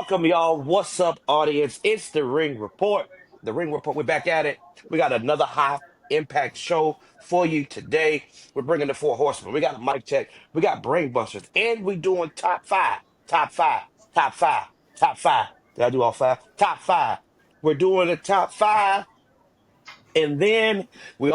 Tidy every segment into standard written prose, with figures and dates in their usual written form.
Welcome, y'all. What's up, audience? It's the Ring Report. The Ring Report. We're back at it. We got another high impact show for you today. We're bringing the four horsemen. We got a mic check. We got brain busters, and we doing top five, top five, top five, top five. Did I do all five? Top five. We're doing the top five. And then we're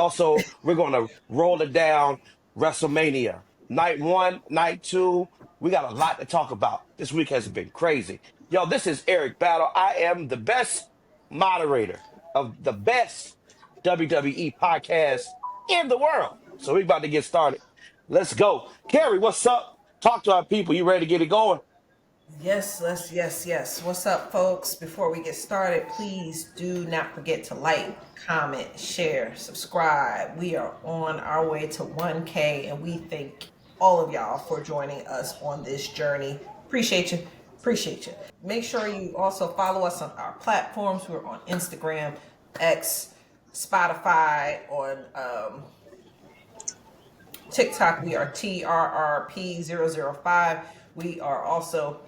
gonna roll it down WrestleMania. Night one, night two. We got a lot to talk about. This week has been crazy. Yo, this is Eric Battle. I am the best moderator of the best WWE podcast in the world. So we're about to get started. Let's go. Carrie, what's up? Talk to our people. You ready to get it going? Yes. What's up, folks? Before we get started, please do not forget to like, comment, share, subscribe. We are on our way to 1K, and we thank all of y'all for joining us on this journey. Appreciate you. Appreciate you. Make sure you also follow us on our platforms. We're on Instagram, X, Spotify, on TikTok. We are TRRP005. We are also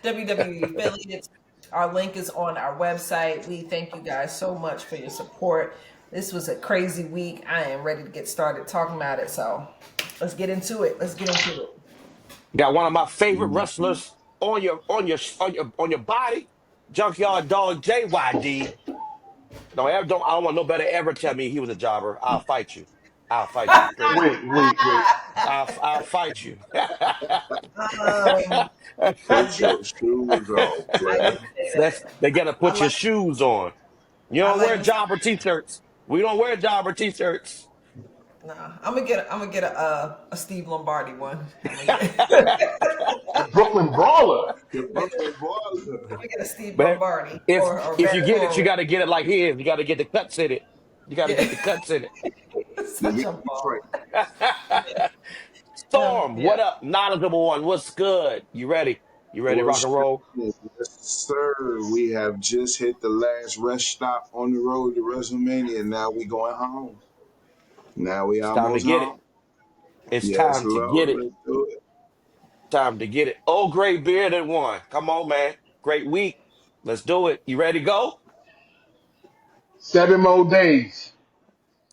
WWE affiliates. Our link is on our website. We thank you guys so much for your support. This was a crazy week. I am ready to get started talking about it. So let's get into it. Got one of my favorite wrestlers on your body, Junkyard Dog JYD. I don't want nobody to ever tell me he was a jobber. I'll fight you. I'll fight you straight up. Wait. I'll fight you. Um, Put your shoes on, I player. can say that. They gotta I put your like. shoes on. You I don't like wear this. jobber t-shirts. We don't wear jobber t-shirts. Nah, I'm gonna get a Steve Lombardi one. I'm gonna The Brooklyn Brawler. The Brooklyn Brawler. get a Steve But Lombardi if or if you Red get it, you Torres. gotta get it like his. You gotta get the cuts in it. You gotta Yeah, get the cuts in The such a Ricky ball. Frank. it. Storm, what Yeah. up? Knowledgeable one. What's good? You ready? You ready to rock What's and roll? happening? Yes, sir. We have just hit the last rest stop on the road to WrestleMania. Now we going home. Now we It's time to almost get it. home. It's Yes, time to get Lord. it. Let's do it. Time to get it. Oh, great bearded one. Come on, man. Great week. Let's do it. You ready to go? 7 more days.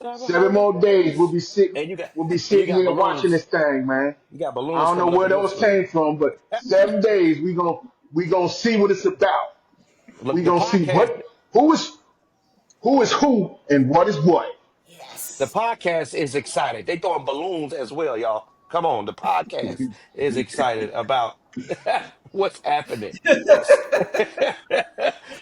Seven Seven more more days. We'll days. be sit. And you got We'll be and you sitting got here watching balloons. this thing, man. You got I balloons don't know coming up where in your those sleeve. came from, but 7 days we gonna see what it's about. Look, We gonna see who is who and what is what. the Yes. podcast is excited. They throwing balloons as well, y'all. Come on, the podcast is excited about what's happening.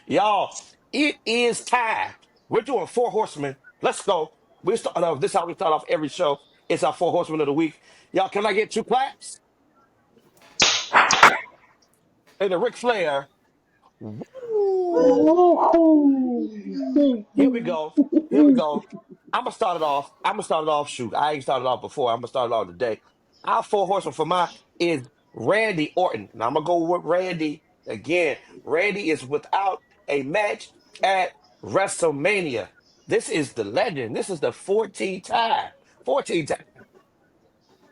Y'all, it is time. We're doing four horsemen. Let's go. We start off. This is how we start off every show. It's our four horsemen of the week. Y'all, can I get two claps? And the Ric Flair. Woo! Here we go. Here we go. I'm gonna start it off. Shoot, I ain't started off before. I'm gonna start it off today. Our four horsemen for my is Randy Orton. Now I'm gonna go with Randy again. Randy is without a match at WrestleMania. This is the legend. This is the 14th time. 14th time.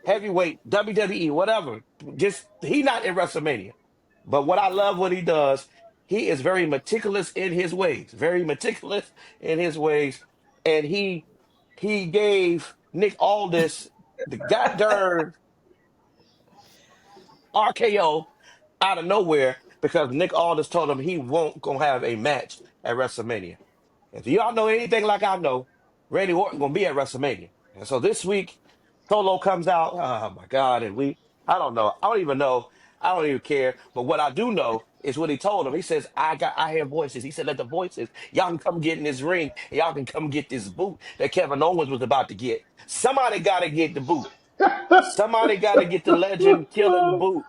Heavyweight, WWE, whatever. Just he not in WrestleMania. But what I love what he does, he is very meticulous in his ways. Very meticulous in his ways. And he gave Nick Aldis the goddamn RKO out of nowhere because Nick Aldis told him he won't gonna have a match at WrestleMania. If y'all know anything like I know, Randy Orton gonna be at WrestleMania. And so this week, Solo comes out. Oh my God. And I don't know. I don't even know. I don't even care. But what I do know is what he told him. He says, I hear voices. He said, let the voices, y'all can come get in this ring. And y'all can come get this boot that Kevin Owens was about to get. Somebody gotta get the boot. Somebody gotta get the legend killing boot.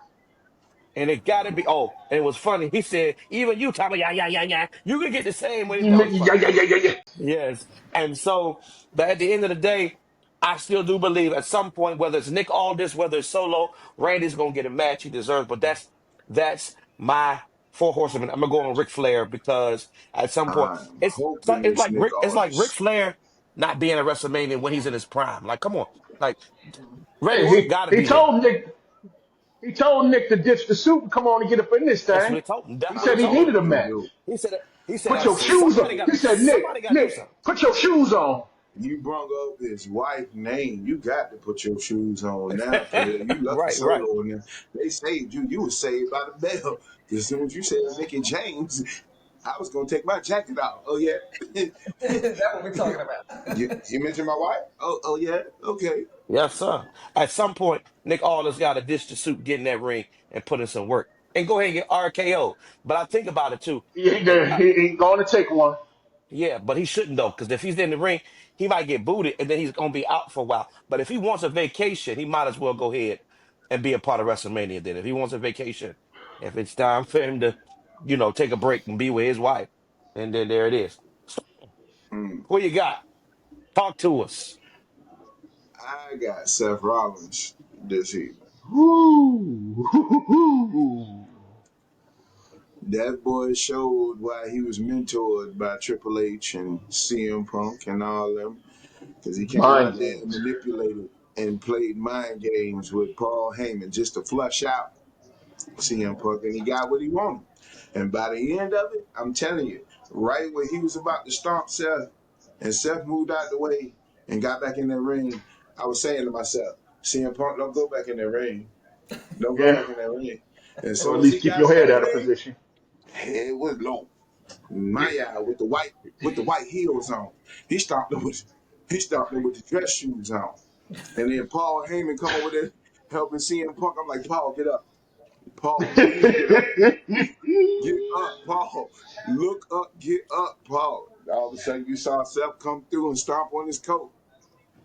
And it gotta be, and it was funny. He said, even you, Tommy, yeah. You can get the same when that was funny. Yeah. Yes. And so, but at the end of the day, I still do believe at some point, whether it's Nick Aldis, whether it's Solo, Randy's gonna get a match he deserves. But that's my four horsemen. I'm gonna go on Ric Flair because at some point I'm it's hoping it's Nick like Ric Aldis. Flair not being at WrestleMania when he's in his prime. Like, come on, like Randy Hey, Orton got to he be there. told Nick. He told Nick to ditch the suit and come on and get up in this That's what thing. he told him. That's He what he said he told him. needed a You match. do. He said Put your shoes on. somebody got He said, somebody got to do Nick, something. put your shoes on. You brung up his wife's name. You got to put your shoes on now, player. You lucky Right, right. solo in there. They saved you. You was saved by the bell. As soon as you said Mickey James, I was gonna take my jacket off. Oh yeah. That's what we're talking about. You mentioned my wife? Oh yeah. Okay. Yes, sir. At some point, Nick Aldis got to ditch the suit, get in that ring, and put in some work, and go ahead and get RKO. But I think about it too. He going to take one. Yeah, but he shouldn't though, because if he's in the ring, he might get booted, and then he's gonna be out for a while. But if he wants a vacation, he might as well go ahead and be a part of WrestleMania. Then, if he wants a vacation, if it's time for him to, take a break and be with his wife, and then there it is. Mm. Who you got? Talk to us. I got Seth Rollins this evening. Woo. That boy showed why he was mentored by Triple H and CM Punk and all them, because he came Mind out there and games. manipulated and played mind games with Paul Heyman just to flush out CM Punk, and he got what he wanted. And by the end of it, I'm telling you, right when he was about to stomp Seth, and Seth moved out the way and got back in that ring, I was saying to myself, CM Punk, don't go back in that ring. Don't go Yeah. back in that ring. And as Or soon at as he least keep got your in head that out of ring, position. it was low. Maya with the white heels on. He stopped him with the dress shoes on. And then Paul Heyman come over there helping CM Punk. I'm like, Paul, get up. Paul, please get up. Get up, Paul. Look up, get up, Paul. All of a sudden you saw Seth come through and stomp on his coat.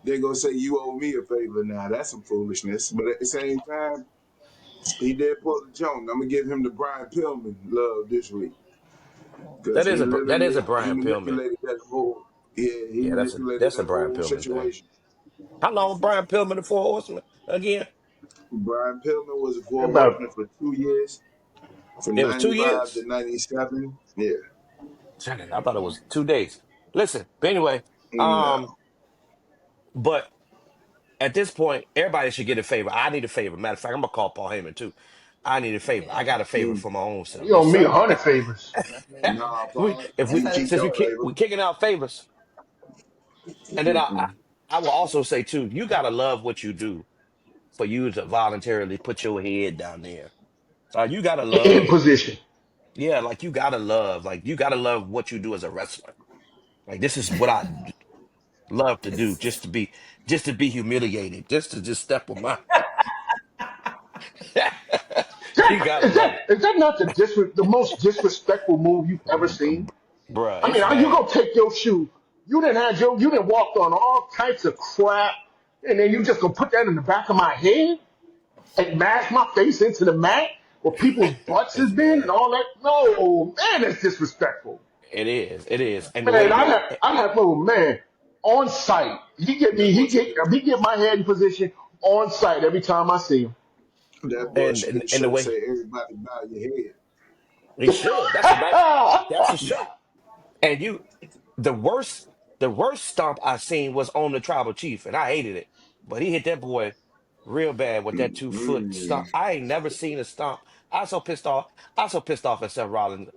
They're gonna say you owe me a favor now. That's some foolishness. But at the same time, he did pull the joint. I'm gonna give him the Brian Pillman love this week. Because That is a he Brian Pillman. manipulated that whole he Yeah, manipulated that's a that Brian whole Pillman thing. situation. How long Brian Pillman the Four Horsemen again? Brian Pillman was a four About horseman for 2 years, from It was 95 to2 years. 97. Yeah. Shit, I thought it was 2 days. Listen, but anyway, No. um, but at this point, everybody should get a favor. I need a favor. Matter of fact, I'm gonna call Paul Heyman too. I need a favor. I Yeah. got a favor Mm. for my own self. you Yes, owe me sir. 100 favors. Nah, we Paul, if That's we you how they keep since that we do it. kick favor. we kicking out favors, and then Mm-mm. I will also say too, you gotta love what you do for you to voluntarily put your head down there. You gotta In love, position. yeah, like you gotta love what you do as a wrestler. Like this is what I love to do, It's just to be humiliated, just to just step on my. You gotta love it, Is that not the most disrespectful move you've ever seen? bruh. I It's mean, are you bad. gonna take your shoe? You didn't walked on all types of crap, and then you just gonna put that in the back of my head and mash my face into the mat where people's butts has It's been and bad. all that? No, man, that's disrespectful. It is. It is. And the Man, way, oh man, on site. That boy should He get my head in position on site every time I see him. that boy and should get and, a and the shirt way say everybody bow your head. he should. That's a nice. That's a shirt. And the worst stomp I seen was on the tribal chief, and I hated it. But he hit that boy real bad with that 2 foot Mm-mm. stomp. I ain't never seen a stomp. I was so pissed off. I was so pissed off at Seth Rollins.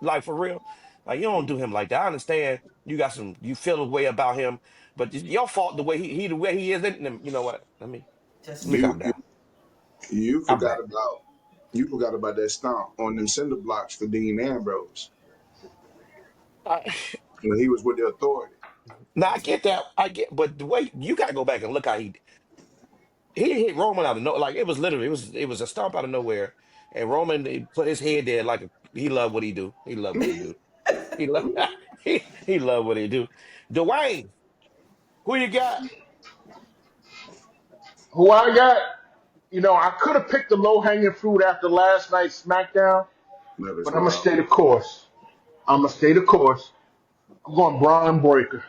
Like for real. Like you don't do him like that. I understand you feel a way about him, but it's your fault the way he the way he is. You know what? Let me just You calm you down. you I'm forgot back. about you forgot about that stomp on them cinder blocks for Dean Ambrose I, when he was with the Authority. now I get that. But the way you gotta go back and look how he hit Roman out of nowhere. Like it was literally, it was a stomp out of nowhere. And Roman he put his head there like he loved what he do. He loved what he do. He loved he loved what he do. Dwayne, who you got? Who I got? I could have picked the low hanging fruit after last night's SmackDown, That is but I'm gonna wild. stay the course. I'm gonna stay the course. I'm going Braun Breaker.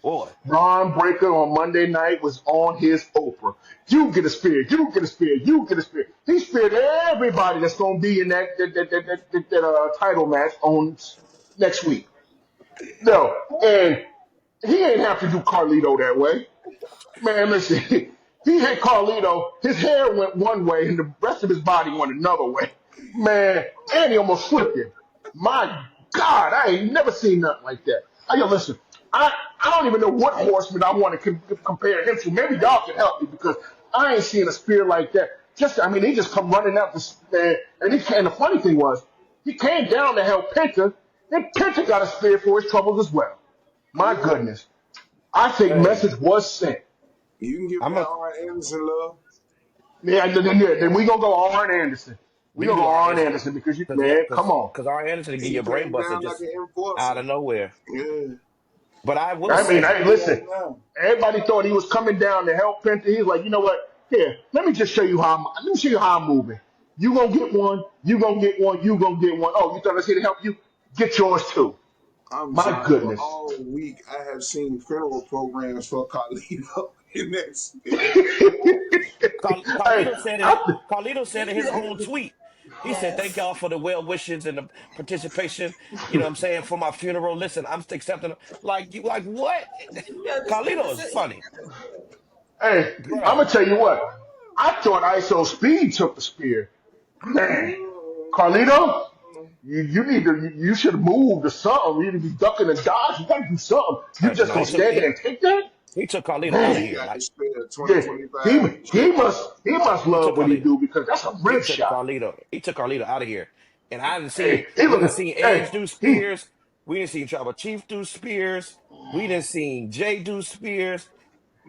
Boy, Braun Breaker on Monday night was on his Oprah. You get a spear. You get a spear. You get a spear. He speared everybody that's going to be in that title match on next week. No, and he ain't have to do Carlito that way. Man, listen. He hit Carlito. His hair went one way, and the rest of his body went another way. Man, and he almost flipped him. My God, I ain't never seen nothing like that. Yo, listen, I don't even know what horseman I want to compare him to. Maybe y'all can help me because I ain't seen a spear like that. I mean, he just come running out the man, and the funny thing was, he came down to help Penta, and Penta got a spear for his troubles as well. My Yeah. goodness, I think Hey, message was sent. You can give I'm that a Arn Anderson love. Yeah, then we gonna go Arn Anderson. We we can gonna do go our Arn Anderson Anderson because you because man, come on. our Anderson to give He you a brain came buster down like just an out enforcer. of nowhere. Yeah. But I will I mean, say, hey, Especially right listen. now. Everybody thought he was coming down to help Penta. He was like, you know what? Here, let me just show you how let me show you how I'm moving. You gonna get one. You gonna get one. You gonna get one. Oh, you thought I was here to help you? Get yours too. I'm My telling you, goodness. all week I have seen funeral programs for Carlito, and that's it. Hey, Carlito said it. I, Carlito said in his own tweet. He said, "Thank Yes. y'all for the well wishes and the participation. You know what I'm saying for my funeral. Listen, I'm still accepting. Like you, like what? Yeah, Carlito this is is, funny, hey, I'm bruh. gonna tell you what. I thought ISO Speed took the spear. Man, Carlito, you need to you should move to something. You need to be ducking and dodging. You gotta do something. You just No, gonna stand there and take that? he took Carlito out of He Man, here. got Like to spare yeah, 2025 he must he love took what he Carlito. do because that's a He rib took shot. Carlito. He took Carlito out of here. And I didn't see. Hey, he We didn't looking. see Hey, Edge do he. spears. We didn't see Tribal Chief do spears. We didn't see Jay do spears.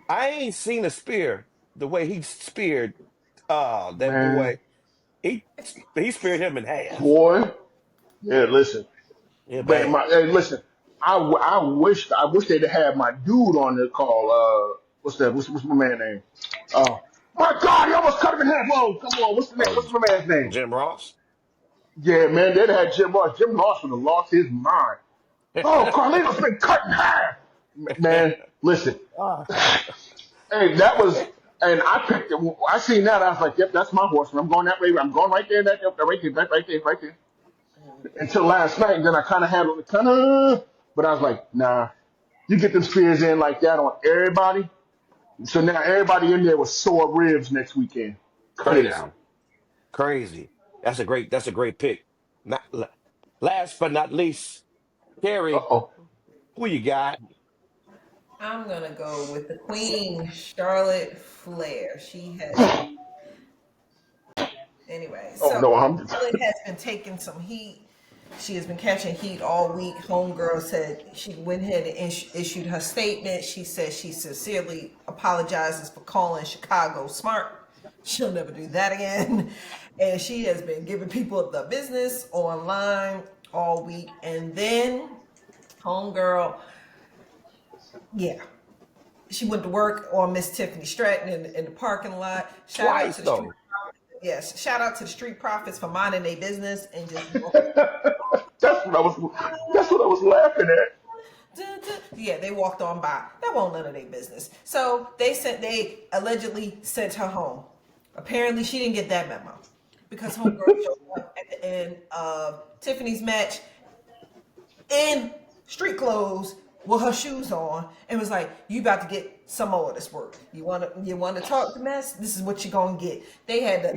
I ain't seen a spear the way he speared that Man, boy. He speared him in half. boy. Yeah, listen. Yeah, Man, bad. hey, listen. I wish they'd have had my dude on the call. What's that? What's my man name? Oh, my God, he almost cut him in half. Whoa, come on. What's the name? Oh, What's my man's name? Jim Ross. Yeah, man, they'd have had Jim Ross. Jim Ross would have lost his mind. Oh, Carlito's been cut in half. Man, listen. Ah, Hey, that was, and I picked it. I seen that. I was like, "Yep, that's my horse. I'm going that way. I'm going right there. Right there, right there, right there." Until last night, and then I kind of had it, but I was like, "Nah, you get them spears in like that on everybody." So now everybody in there with sore ribs next weekend. Cut it out. crazy, crazy. That's a great pick. Not last but not least, Uh Carrie. oh. Who you got? I'm gonna go with the Queen, Charlotte Flair. She has anyway. Oh So no, I'm. Charlotte has been taking some heat. She has been catching heat all week. Homegirl said she went ahead and issued her statement. She said she sincerely apologizes for calling Chicago smart. She'll never do that again. And she has been giving people the business online all week. And then Homegirl, yeah, she went to work on Miss Tiffany Stratton in the parking lot. Shout out Twice to the street. though. Yes, shout out to the street profits for minding their business and just that's what I was. That's what I was laughing at. yeah, they walked on by. That won't none of their business. So they allegedly sent her home. Apparently, she didn't get that memo because homegirl showed up at the end of Tiffany's match in street clothes with her shoes on and was like, "You about to get some more of this work. You want to talk the mess? This is what you're gonna get." They had the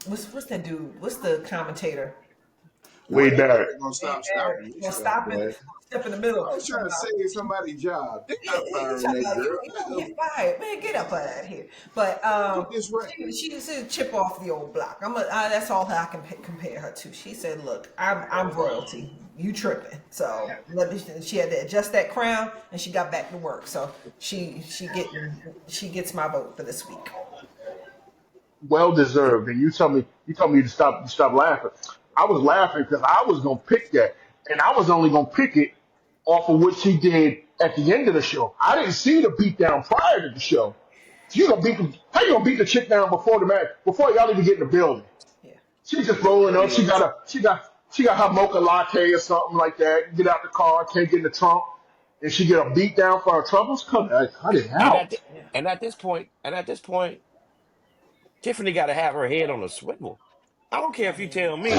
what's that dude? What's the commentator? Way Wayne back. Barrett gonna Hey, stop stopping this gonna stuff, stop it. boy. Step in the middle. I was trying to save somebody's job. They're Yeah, not he's firing talking that about girl. you don't get fired, man. Get up out of here. But Get this right. she's a chip off the old block. That's all I can compare her to. She said, "Look, I'm royalty. You tripping?" So she had to adjust that crown, and she got back to work. So she gets my vote for this week. Well deserved. And you told me to stop laughing. I was laughing because I was gonna pick that, and I was only gonna pick it off of what she did at the end of the show. I didn't see the beatdown prior to the show. How you gonna beat the chick down before the match, before y'all even get in the building? Yeah. She's just rolling up. Pretty much. She got her mocha latte or something like that. Get out the car, can't get in the trunk, and she get a beat down for her troubles. Cut it And out. Yeah. at this point, Tiffany got to have her head on a swivel. I don't care I if you mean, tell me.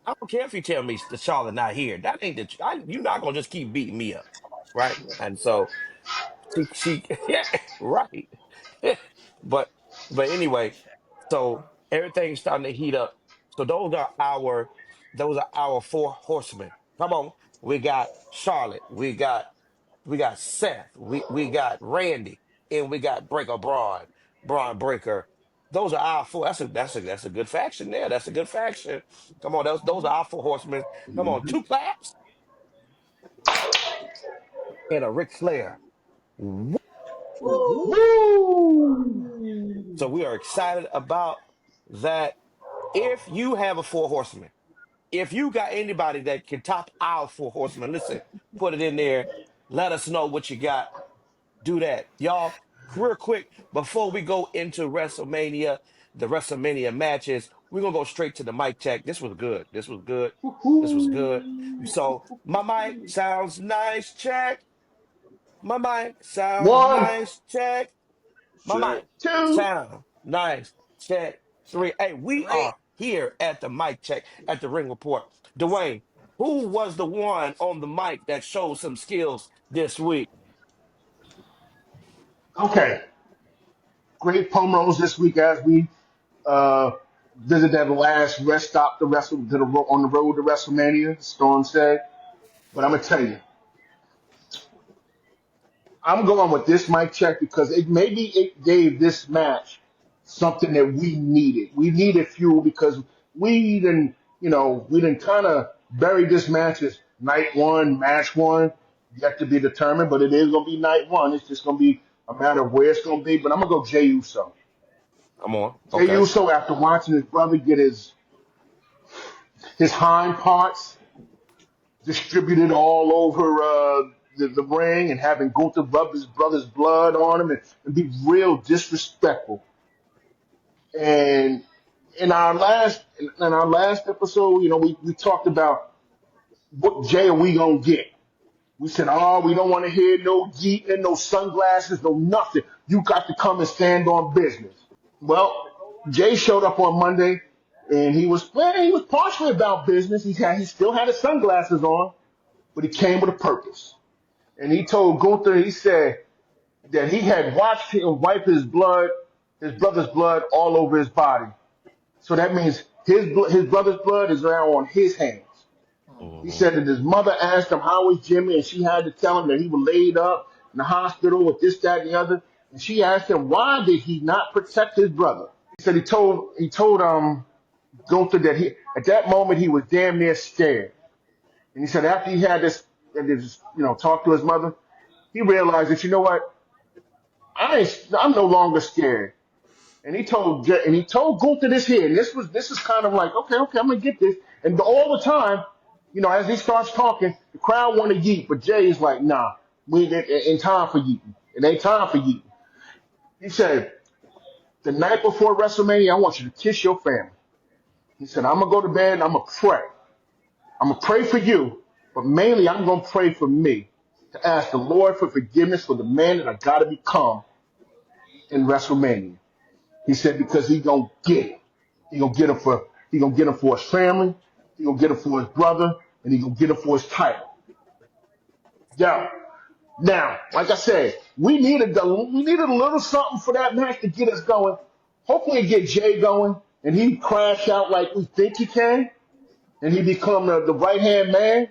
I don't care if you tell me the Charlotte not here. That ain't you're not gonna just keep beating me up, right? And so she yeah, right. But anyway, so everything's starting to heat up. So those are our four horsemen. Come on. We got Charlotte. We got Seth. We got Randy. And we got Breaker Braun Breaker. Those are our four. That's a good faction there. That's a good faction. Come on, those are our four horsemen. Come on, two claps and a Ric Flair. Woo! Woo! So we are excited about that. If you have a four horsemen, if you got anybody that can top our four horsemen, listen, put it in there. Let us know what you got. Do that. Y'all, real quick, before we go into WrestleMania, the WrestleMania matches, we're going to go straight to the mic check. This was good. This was good. This was good. So, my mic sounds nice, check. My mic sounds One, nice, check. My Check. mic two. sound nice, check. Check. Three. Hey, we Three. are here at the mic check at the Ring Report. Dwayne, who was the one on the mic that showed some skills this week? Okay. Great promos this week as we uh, visit that last rest stop on the road to WrestleMania. Storm said, but I'm gonna tell you, I'm going with this mic check because it gave this match something that we needed. We needed fuel because we didn't kind of bury this match as night one, match one, yet to be determined. But it is gonna be night one. It's just gonna be a matter of where it's gonna be. But I'm gonna go Jey Uso. Come on. Jey Okay. Uso, after watching his brother get his hind parts distributed all over the ring and having Gunther rub his brother's blood on him and be real disrespectful. And in our last episode, we talked about what Jay are we gonna get. We said, oh, we don't want to hear no yeet and no sunglasses, no nothing. You got to come and stand on business. Well, Jay showed up on Monday, and he was partially about business. He still had his sunglasses on, but he came with a purpose. And he told Gunther, he said that he had watched him wipe his brother's blood all over his body. So that means his brother's blood is now on his hands. He Hmm. said that his mother asked him how was Jimmy, and she had to tell him that he was laid up in the hospital with this, that, and the other. And she asked him why did he not protect his brother. He said he told Gunther that he at that moment he was damn near scared. And he said after he had this talk to his mother, he realized that what, I'm no longer scared. And he told Gunther this here, and this is kind of like okay, I'm gonna get this. And all the time, as he starts talking, the crowd want to yeet, but Jay is like, nah, we ain't time for yeeting. It ain't time for yeeting. He said the night before WrestleMania, I want you to kiss your family. He said I'm gonna go to bed and I'm gonna pray. I'm gonna pray for you, but mainly I'm gonna pray for me to ask the Lord for forgiveness for the man that I gotta become in WrestleMania. He said because he gonna get it. He gonna get him for his family. He gonna get him for his brother, and he gonna get him for his title. Yeah. Now, like I said, we needed a little something for that match to get us going. Hopefully, it get Jay going, and he crash out like we think he can, and he become the right hand man.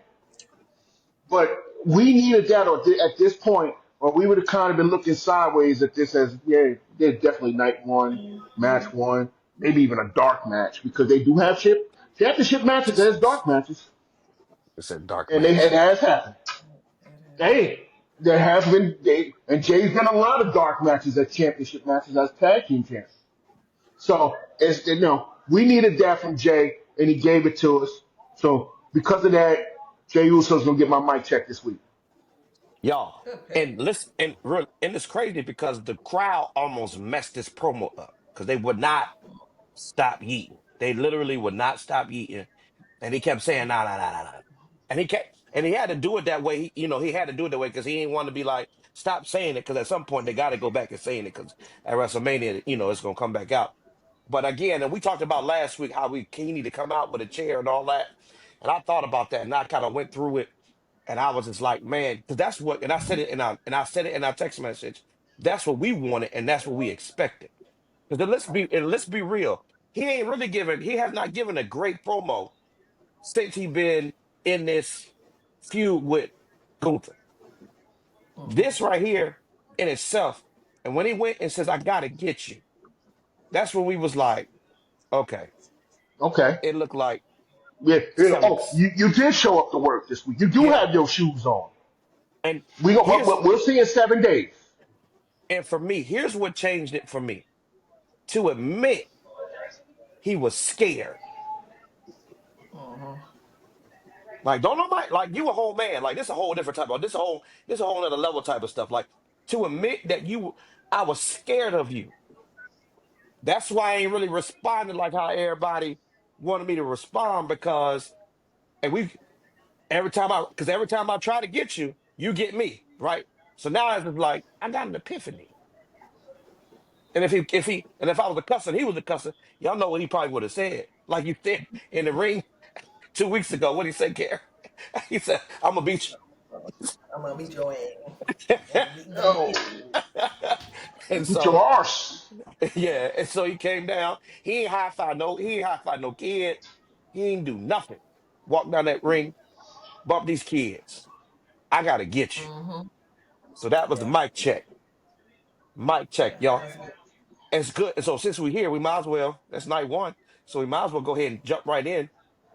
But we needed that at this point, or we would have kind of been looking sideways at this as, yeah, there's definitely night one, match one, maybe even a dark match, because they do have championship matches as dark matches, It's a dark and it match. has happened. Hey, there has been, and Jay's been a lot of dark matches as championship matches as tag team champs. So, we needed that from Jay, and he gave it to us. So, because of that, Jay Uso's going to get my mic check this week. Y'all. Good pick. And listen, and it's crazy because the crowd almost messed this promo up because they would not stop yeeting. They literally would not stop yeeting. And he kept saying, nah, nah, nah, nah, nah. And he had to do it that way. He had to do it that way because he didn't want to be like, stop saying it because at some point they got to go back and saying it because at WrestleMania, it's going to come back out. But again, and we talked about last week how he need to come out with a chair and all that. And I thought about that and I kind of went through it and I was just like, man, because that's what, and I said it in our text message. That's what we wanted and that's what we expected. Because let's be real. He has not given a great promo since he been in this feud with Gunther. Mhm. This right here in itself, and when he went and says, I gotta get you, that's when we was like, okay, Okay. it looked like Yeah. some Oh, you did show up to work this week. You do yeah. have your shoes on. And But we'll see in 7 days. for me, here's what changed it for me. To admit he was scared. Mhm. Like, don't nobody like you a whole man. Like this a whole different type of this a whole other level type of stuff. Like to admit that I was scared of you. That's why I ain't really responding like how everybody wanted me to respond because and we every time I try to get you, you get me, right? So now it's just like I got an epiphany. And if I was a cusser, he was a cusser, y'all know what he probably would have said. Like you said in the ring 2 weeks ago, what he said, Gary? He said, I'm gonna beat I'm gonna beat your ass. you. You gonna Oh, beat me. And beat your so arse. yeah, and so he came down. He ain't high five no kid. He ain't do nothing. Walk down that ring, bump these kids. I gotta get you. Mhm. So that was the Yeah. mic check. Mic check, Yeah. y'all. That's good. It's good. And so since we're here, we might as well. That's night one. So we might as well go ahead and jump right in.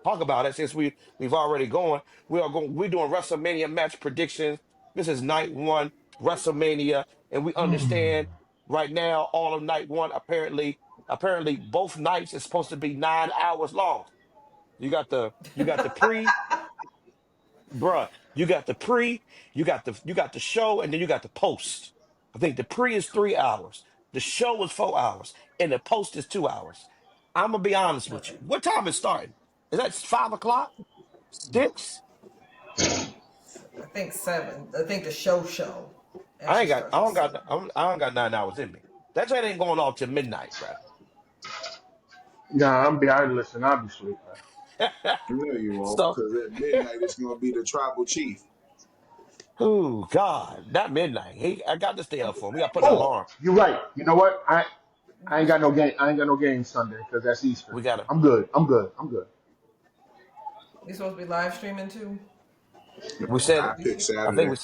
Talk about it since we've already gone. We're doing WrestleMania match predictions. This is night one, WrestleMania, and we understand right now all of night one. Apparently both nights is supposed to be 9 hours long. You got the pre, bruh. You got the pre, you got the show, and then you got the post. I think the pre is 3 hours, the show is 4 hours, and the post is 2 hours. I'm gonna be honest with you. Okay. What time is starting? Is that 5 o'clock? 6? I think 7. I think the show I actually ain't got. starts I at don't 7. got. I don't got 9 hours in me. That train ain't going off till midnight, Nah, listen, I'll be asleep, man. bruh. No, you won't, So, because at midnight it's gonna be the tribal chief. oh God, not midnight. I got to stay up for him. We got to put an Oh, alarm. you're right. You know what? I ain't got no game. I ain't got no game Sunday because that's Easter. We got to. I'm good. I'm good. I'm good. We supposed to be live streaming too. We said. I pick I think Saturday. we.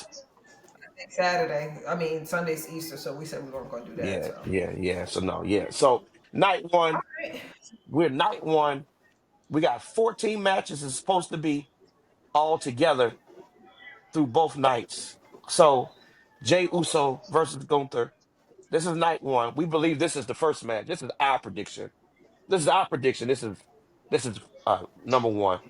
Saturday. I mean Sunday's Easter, so we said we weren't gonna do that. Yeah, So. yeah, yeah. So no, yeah. So night one, we're night one. We got 14 matches. It's supposed to be all together through both nights. So Jay Uso versus Gunther. This is night one. We believe this is the first match. This is our prediction. This is our prediction. This is number one.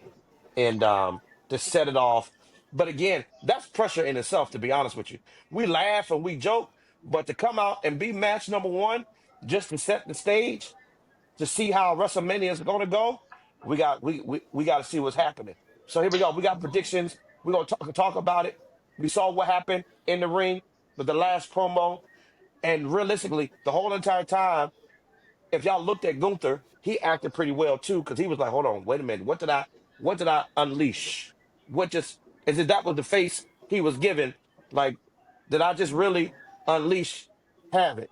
And to set it off. But again, that's pressure in itself, to be honest with you. We laugh and we joke, but to come out and be match number one just to set the stage to see how WrestleMania is going to go, we got to see what's happening. So here we go. We got predictions. We're going to talk about it. We saw what happened in the ring with the last promo, and realistically, the whole entire time, if y'all looked at Gunther, he acted pretty well too because he was like, "Hold on, wait a minute. What did I unleash? What just is it? That was the face he was given. Like, did I just really unleash havoc?"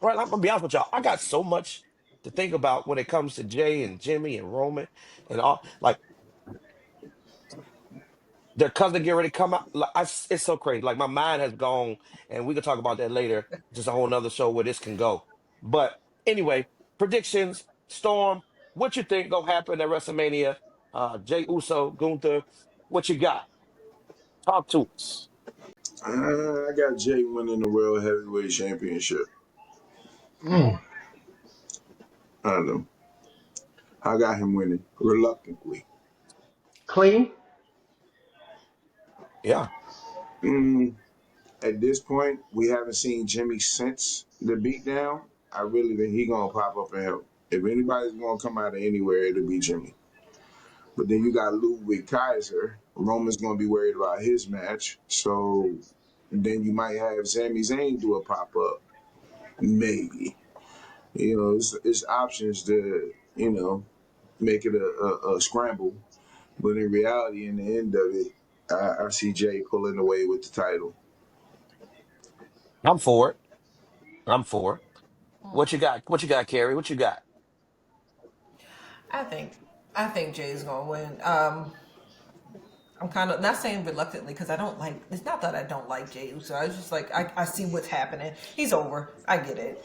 Right, I'm gonna be honest with y'all. I got so much to think about when it comes to Jay and Jimmy and Roman and all. Like their cousin get ready to come out. It's so crazy. Like my mind has gone, and we can talk about that later. Just a whole nother show where this can go. But anyway, predictions. Storm, what you think gonna happen at WrestleMania? Jay Uso, Gunther, what you got? Talk to us. I got Jay winning the World Heavyweight Championship. Mm. I don't know. I got him winning reluctantly. Clean. Yeah, Mm, at this point, we haven't seen Jimmy since the beatdown. I really think he gonna pop up and help. If anybody's gonna come out of anywhere, it'll be Jimmy. But then you got Ludwig Kaiser. Roman's gonna be worried about his match. So then you might have Sami Zayn do a pop up. Maybe. It's options to, make it a scramble. But in reality, in the end of it, I see Jay pulling away with the title. I'm for it. I'm for it. What you got? What you got, Carrie? What you got? I think I think Jay's gonna win. I'm kind of not saying reluctantly because I don't like. It's not that I don't like Jay Uso. I was just like I see what's happening. He's over. I get it.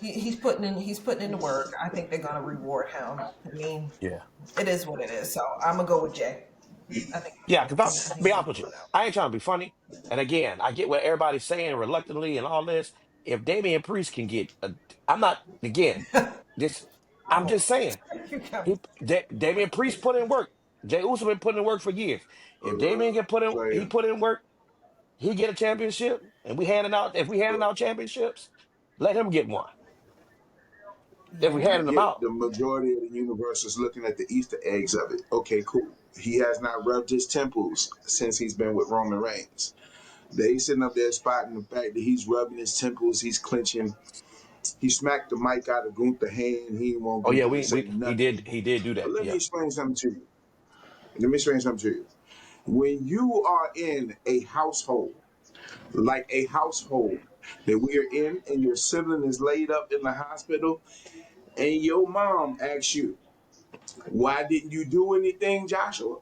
He's putting in the work. I think they're gonna reward him. I mean, Yeah. it is what it is. So I'm gonna go with Jay. I think Yeah, because I I'll think be he's honest gonna with you. pull it out. I ain't trying to be funny. And again, I get what everybody's saying reluctantly and all this. If Damian Priest can get I'm not again, this I'm Oh, just saying. you got me. Damian Priest put in work. Jay Uso been putting in work for years. If Damian can he Player. put in work, he get a championship, and we handing out if we handing But out championships, let him get one. If we Yeah. I handing them get out. the majority of the universe is looking at the Easter eggs of it. Okay, cool. He has not rubbed his temples since he's been with Roman Reigns. They sitting up there spotting the fact that he's rubbing his temples, he's clenching. He smacked the mic out of Gunther hand. He didn't want Oh yeah, Gunther to we say nothing. he did do But that. let me Yeah. explain something to you. Let me explain something to you. When you are in a household, like a household that we are in, and your sibling is laid up in the hospital, and your mom asks you, why didn't you do anything, Joshua?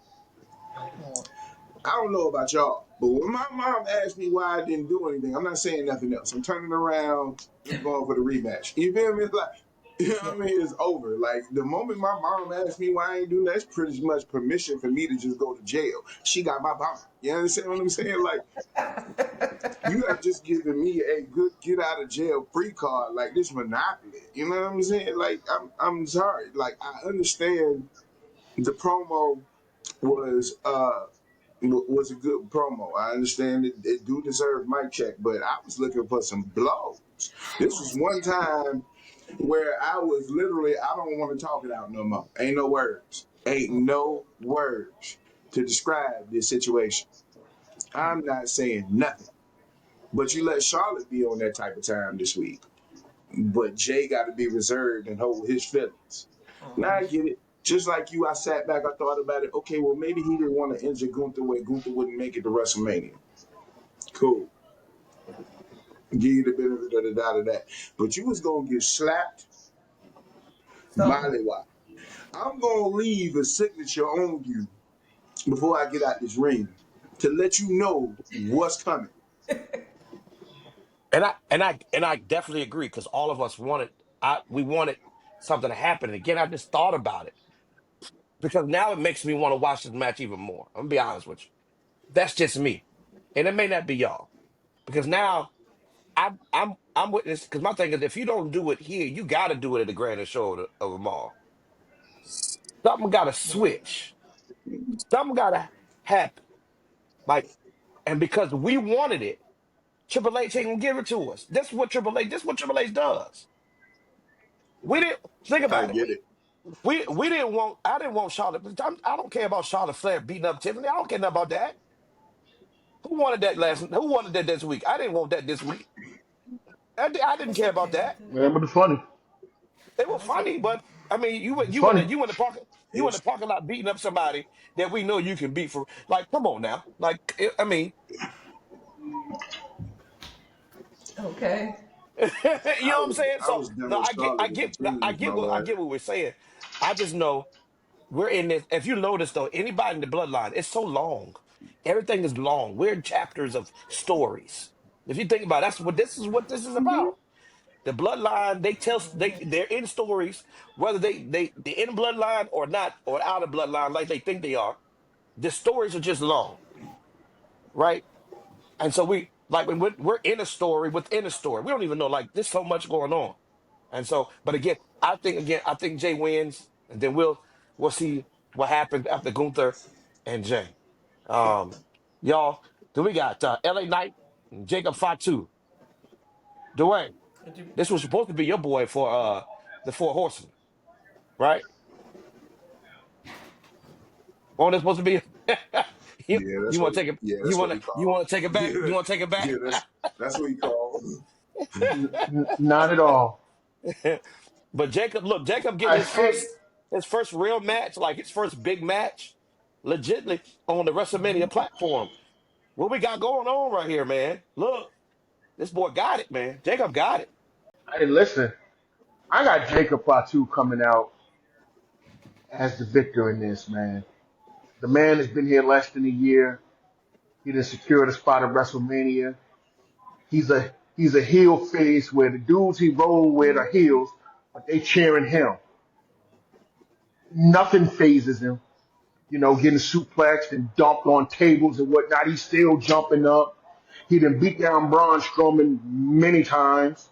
I don't know about y'all, but when my mom asked me why I didn't do anything, I'm not saying nothing else. I'm turning around, I'm going for the rematch. You feel me? It's like, you know Yeah. what I mean? It's over. Like, the moment my mom asked me why I ain't doing that, that's pretty much permission for me to just go to jail. She got my bond. You understand what I'm saying? Like, you have just given me a good get out of jail free card, like this monopoly. You know what I'm saying? Like, I'm sorry. Like, I understand the promo was was a good promo. I understand it do deserve mic check, but I was looking for some blows. This was one time where I was literally, I don't want to talk it out no more. Ain't no words. Ain't no words to describe this situation. I'm not saying nothing. But you let Charlotte be on that type of time this week. But Jay got to be reserved and hold his feelings. Now I get it. Just like you, I sat back, I thought about it. Okay, well, maybe he didn't want to injure Gunther where Gunther wouldn't make it to WrestleMania. Cool. Give you the benefit of the doubt of that. But you was going to get slapped, So molly-wop. I'm going to leave a signature on you before I get out this ring to let you know what's coming. And I definitely agree because all of us wanted we wanted something to happen. And again, I just thought about it because now it makes me want to watch this match even more. I'm gonna be honest with you. That's just me, and it may not be y'all because now I'm witness because my thing is if you don't do it here, you got to do it at the grandest show of them all. Something got to switch. Something got to happen. Like, and because we wanted it, Triple H ain't gonna give it to us. This is what Triple H. This is what Triple H does. We didn't think I about it. get it. We didn't want. I didn't want Charlotte. I don't care about Charlotte Flair beating up Tiffany. I don't care nothing about that. Who wanted that last? Who wanted that this week? I didn't want that this week. I didn't it's care about okay. that. Yeah, but it's funny. It was It's funny, okay. but I mean, It's funny. you in the It's parking lot beating up somebody that we know you can beat for. Like, come on now. Like, I mean, Okay. you know what I'm saying? I So was done no, with Charlotte in twos, my I boy. get what we're saying. I just know we're in this. If you notice though, anybody in the bloodline, it's so long. Everything is long. We're in chapters of stories. If you think about it, that's what this is about. The bloodline, they're in stories, whether they in bloodline or not, or out of bloodline like they think they are. The stories are just long, right? And so we like when we're in a story within a story. We don't even know like there's so much going on. And so, but I think Jay wins, and then we'll see what happens after Gunther and Jay. Um, y'all, then we got LA Knight, and Jacob Fatu. Dwayne, Could you- this was supposed to be your boy for the Four Horsemen, right? Wasn't it supposed to be? Yeah, You want to take it? that's what he You called. want to take it back? Yeah, You want to take it back? yeah, that's what he called. Not at all. But Jacob getting I hate. his first real match, like his first big match, legitly on the WrestleMania platform. What we got going on right here, man? Look, This boy got it, man. Jacob got it. Hey, listen, I got Jacob Fatu coming out as the victor in this, man. The man has been here less than a year. He done secured a spot at WrestleMania. He's a heel face where the dudes he roll with are heels, but they cheering him. Nothing phases him. Getting suplexed and dumped on tables and whatnot. He's still jumping up. He done beat down Braun Strowman many times.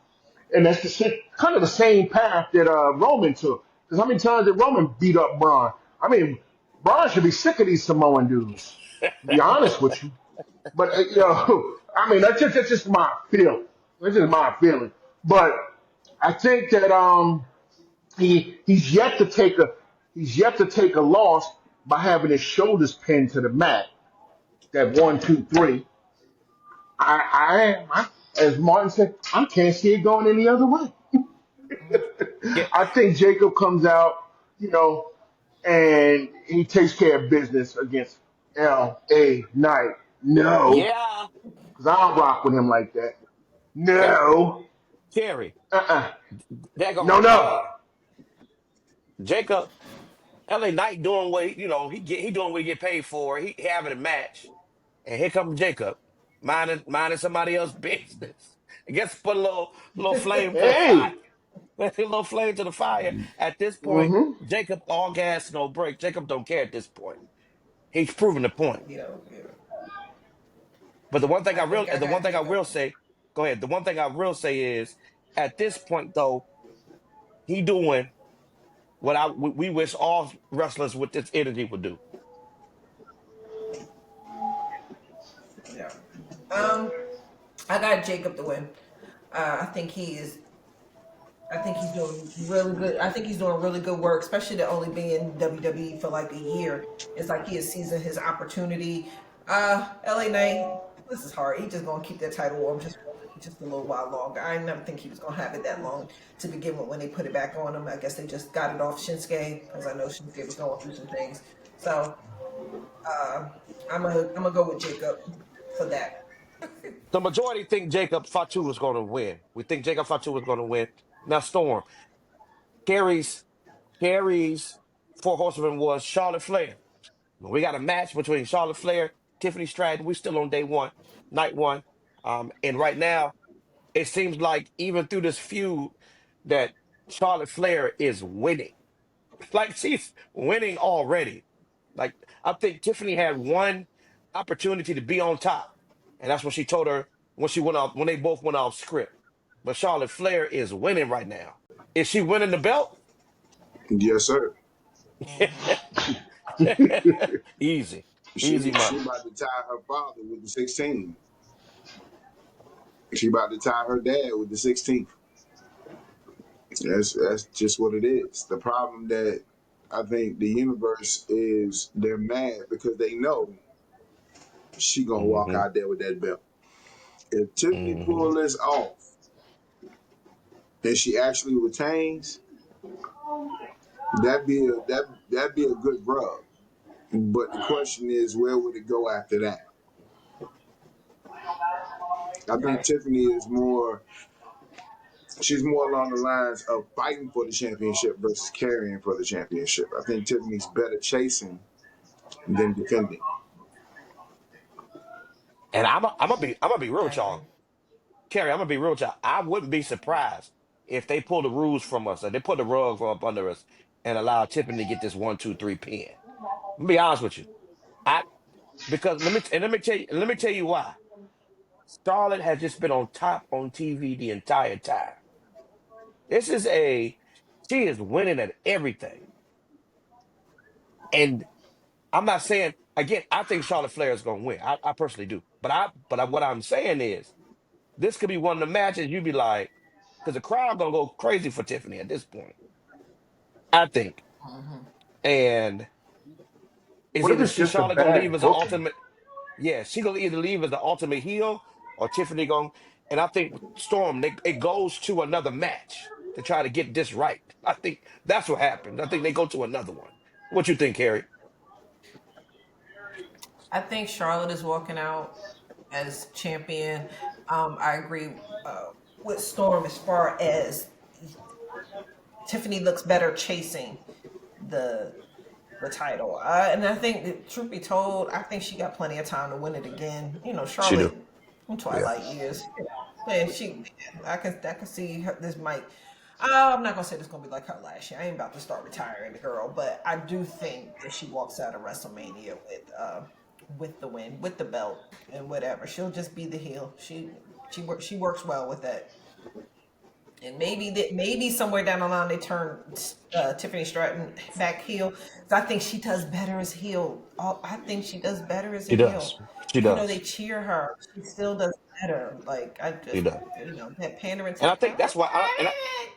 And that's kind of the same path that Roman took. Because how many times did Roman beat up Braun? I mean, Braun should be sick of these Samoan dudes, to be honest with you. But, I mean, that's just my feeling. That's just my feeling. But I think that he's yet to take a loss by having his shoulders pinned to the mat. That 1, 2, 3. As Martin said, I can't see it going any other way. Yeah, I think Jacob comes out, and he takes care of business against L.A. Knight. No, yeah. because I don't rock with him like that. Hey, No, Kerry, uh-uh. there go No, my no. man. Jacob, LA Knight doing what he doing what he get paid for. He having a match, and here comes Jacob, minding somebody else's business. I guess put a little flame to the fire. Hey. A little flame to the fire. At this point, Mm-hmm. Jacob all gas no break. Jacob don't care at this point. He's proven the point. Yeah, yeah. But the one thing I think I the one got thing I Jacob. will say, go ahead. The one thing I will say is, at this point though, he doing what we wish all wrestlers with this energy would do. Yeah. Um, I got Jacob to win. I think he is. I think he's doing really good. I think he's doing really good work, especially to only be in WWE for like a year. It's like he is seizing his opportunity. LA Knight, this is hard. He just gonna keep that title warm just a little while longer. I never think he was gonna have it that long to begin with when they put it back on him. I guess they just got it off Shinsuke because I know Shinsuke was going through some things. So uh, I'm gonna go with Jacob for that. The majority think Jacob Fatu was going to win. We think Jacob Fatu was going to win. Now, Storm, Carrie's Carrie's four horsemen was Charlotte Flair. We got a match between Charlotte Flair, Tiffany Stratton. We still on day one, night one. And right now, it seems like even through this feud, that Charlotte Flair is winning. Like she's winning already. Like I think Tiffany had one opportunity to be on top, and that's what she told her when she went off when they both went off script. But Charlotte Flair is winning right now. Is she winning the belt? Yes, sir. Mhm. Easy, easy She money. about to tie her father with the 16. She about to tie her dad with the 16th. That's just what it is. The problem that I think the universe is they're mad because they know she gonna walk Hmm. out there with that belt. If Tiffany Hmm. pull this off and she actually retains, that'd be a good rub. But the question is, where would it go after that? I think Right. Tiffany is more. She's more along the lines of fighting for the championship versus carrying for the championship. I think Tiffany's better chasing than defending. And I'm gonna be real I with agree. y'all, Kerry. I'm gonna be real with y'all. I wouldn't be surprised if they pull the rules from us, or they put the rug from up under us, and allow Tiffany to get this 1, 2, 3 pin. I'm gonna be honest with you. I Because let me tell you why. Charlotte has just been on top on TV the entire time. This is a She is winning at everything. And I'm not saying again, I think Charlotte Flair is gonna win. I personally do. What I'm saying is this could be one of the matches you'd be like, because the crowd gonna go crazy for Tiffany at this point. I think. Mhm. And is What if either it's she just a Charlotte gonna leave bad as an booking? ultimate. Yeah, she gonna either leave as the ultimate heel or Tiffany going. And I think Storm, it goes to another match to try to get this right. I think that's what happens. I think they go to another one. What you think, Harry? I think Charlotte is walking out. as champion. I agree with Storm as far as Tiffany looks better chasing the the title. And I think, truth be told, I think she got plenty of time to win it again. You know, She do. Charlotte from Yeah, Twilight years. And I can see this might. I'm not gonna say this gonna be like her last year. I ain't about to start retiring the girl, but I do think that she walks out of WrestleMania with the win, with the belt, and whatever. She'll just be the heel. She works well with that. And maybe somewhere down the line they turn Tiffany Stratton back heel. 'Cause I think she does better as heel. I think she does better as a she heel. does. She Even though they does. cheer her, she still does better. Like I She just, does. that pandering to And the I think crowd. that's why.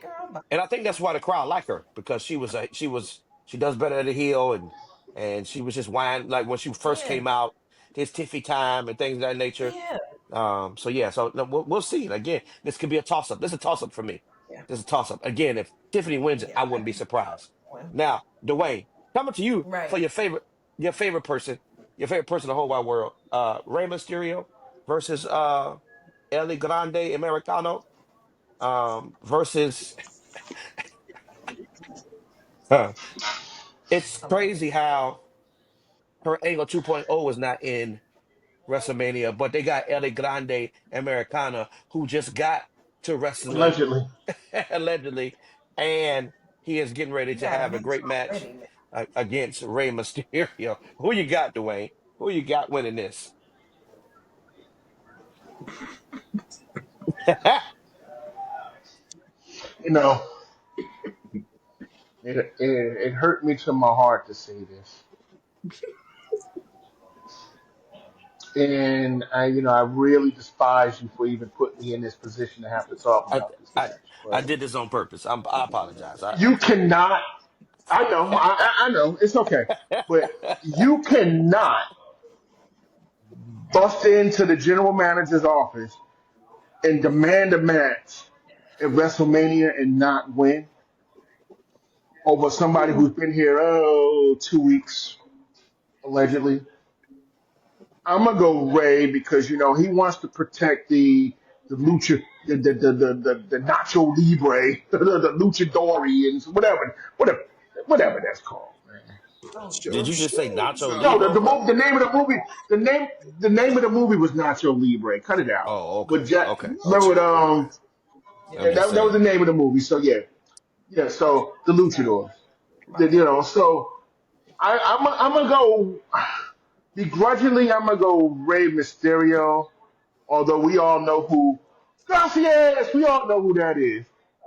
Girl, bye. And I think that's why the crowd like her because she does better at the heel and she was just whine like when she first Yeah, came out, his Tiffy time and things of that nature. yeah, So yeah, so no, we'll see. Again, this could be a toss up. This is a toss up for me. yeah, This is a toss up. Again, if Tiffany wins it, yeah. I I wouldn't be think surprised. one. Now, Dwayne, coming to you for Right. your favorite person, in the whole wide world, Rey Mysterio versus El Grande Americano, versus it's I'm crazy how her Angle 2.0 is not in WrestleMania, but they got El Grande Americana who just got to wrestling Allegedly. allegedly, and he is getting ready You to got a have a match great match already, man. against Rey Mysterio. Who you got, Dwayne? Who you got winning this? You know, it hurt me to my heart to say this, and I really despise you for even putting me in this position to have to talk I, about this I match. I But did this on purpose. I apologize. you cannot. I know. I know. It's okay. But you cannot bust into the general manager's office and demand a match at WrestleMania and not win over somebody who's been here 2 weeks allegedly. I'm gonna go Ray because he wants to protect the lucha the Nacho Libre the luchadorians whatever that's called, man. Oh, Did you just say Show's Nacho No, Libre? the name of the movie the name of the movie was Nacho Libre. Cut it out. Oh, okay, With Jack, okay. remember with yeah. I'm yeah, just that was the saying. name of the movie. So yeah. So the luchadors, Right. So I'm gonna go begrudgingly. I'm gonna go Rey Mysterio. Although we all know who Gracias, we all know who that is.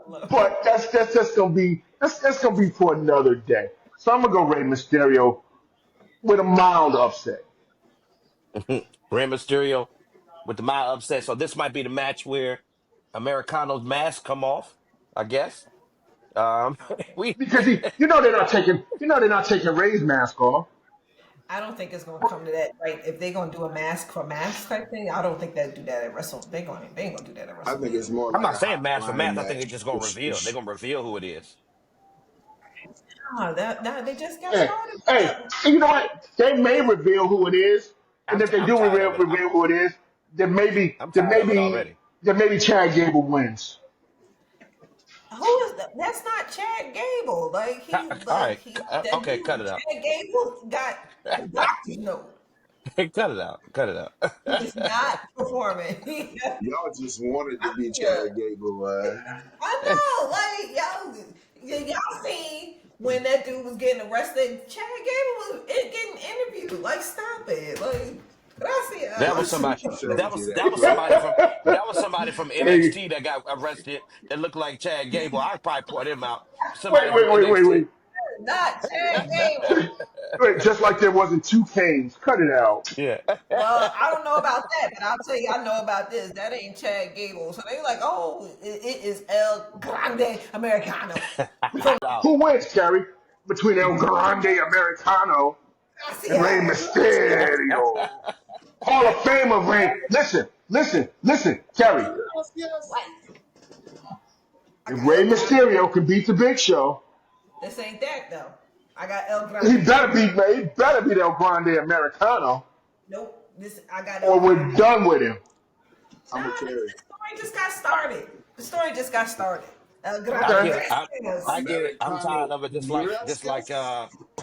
Look. But that's just gonna be that's gonna be for another day. So I'm gonna go Rey Mysterio with a mild upset. Rey Mysterio with the mild upset. So this might be the match where Americano's mask come off. I guess. We Because they're not taking Rey's mask off. I don't think it's gonna come to that. Right? If they're gonna do a mask for mask type thing, I don't think they'll do that at Wrestle. They ain't gonna do that at I think it's WrestleMania. more I'm like not a saying hot match for flying match. I think they're match. just gonna reveal. They're gonna reveal who it is. Ah, that they just got Hey, started. hey, and you know what? They may reveal who it is, and if they I'm do tired of it. reveal who it is, then maybe I'm then tired of it maybe already. then maybe Chad Gable wins. Who is that? That's not Chad Gable. All right. That Okay. dude. Cut it out. Chad Gable got the doctor's note. Cut it out. Cut it He is not out. performing. Y'all just wanted to be Yeah, Chad Gable. I know. Y'all seen when that dude was getting arrested? Chad Gable was getting interviewed. Like, stop it. Like, That Y'all was gracias. too somebody. crazy. That was somebody from. That was somebody from Hey, NXT that got arrested. That looked like Chad Gable. I probably point him out. wait, Somebody from wait, wait, wait, NXT. wait. Not Chad Gable. Wait, just like there wasn't two Canes. Cut it out. Yeah. Well, I don't know about that, but I'll tell you, I know about this. That ain't Chad Gable. So they like, oh, it is El Grande Americano from Out. Who wins, Kerry? Between El Grande Americano and Rey Gracias. Mysterio. Hall of Famer Rey. Listen, Kerry. Yes. Like, I If got Rey El Grande. Mysterio can beat the Big Show, This ain't that though. I got El he Grande. better beat El Grande Americano. Nope. This I got or okay. we're done with him. Nah, I'm gonna the carry. story just got started. The story just got started. I Gracias. Okay. get it. I get it. I'm tired Americano. of it. Just like Gracias.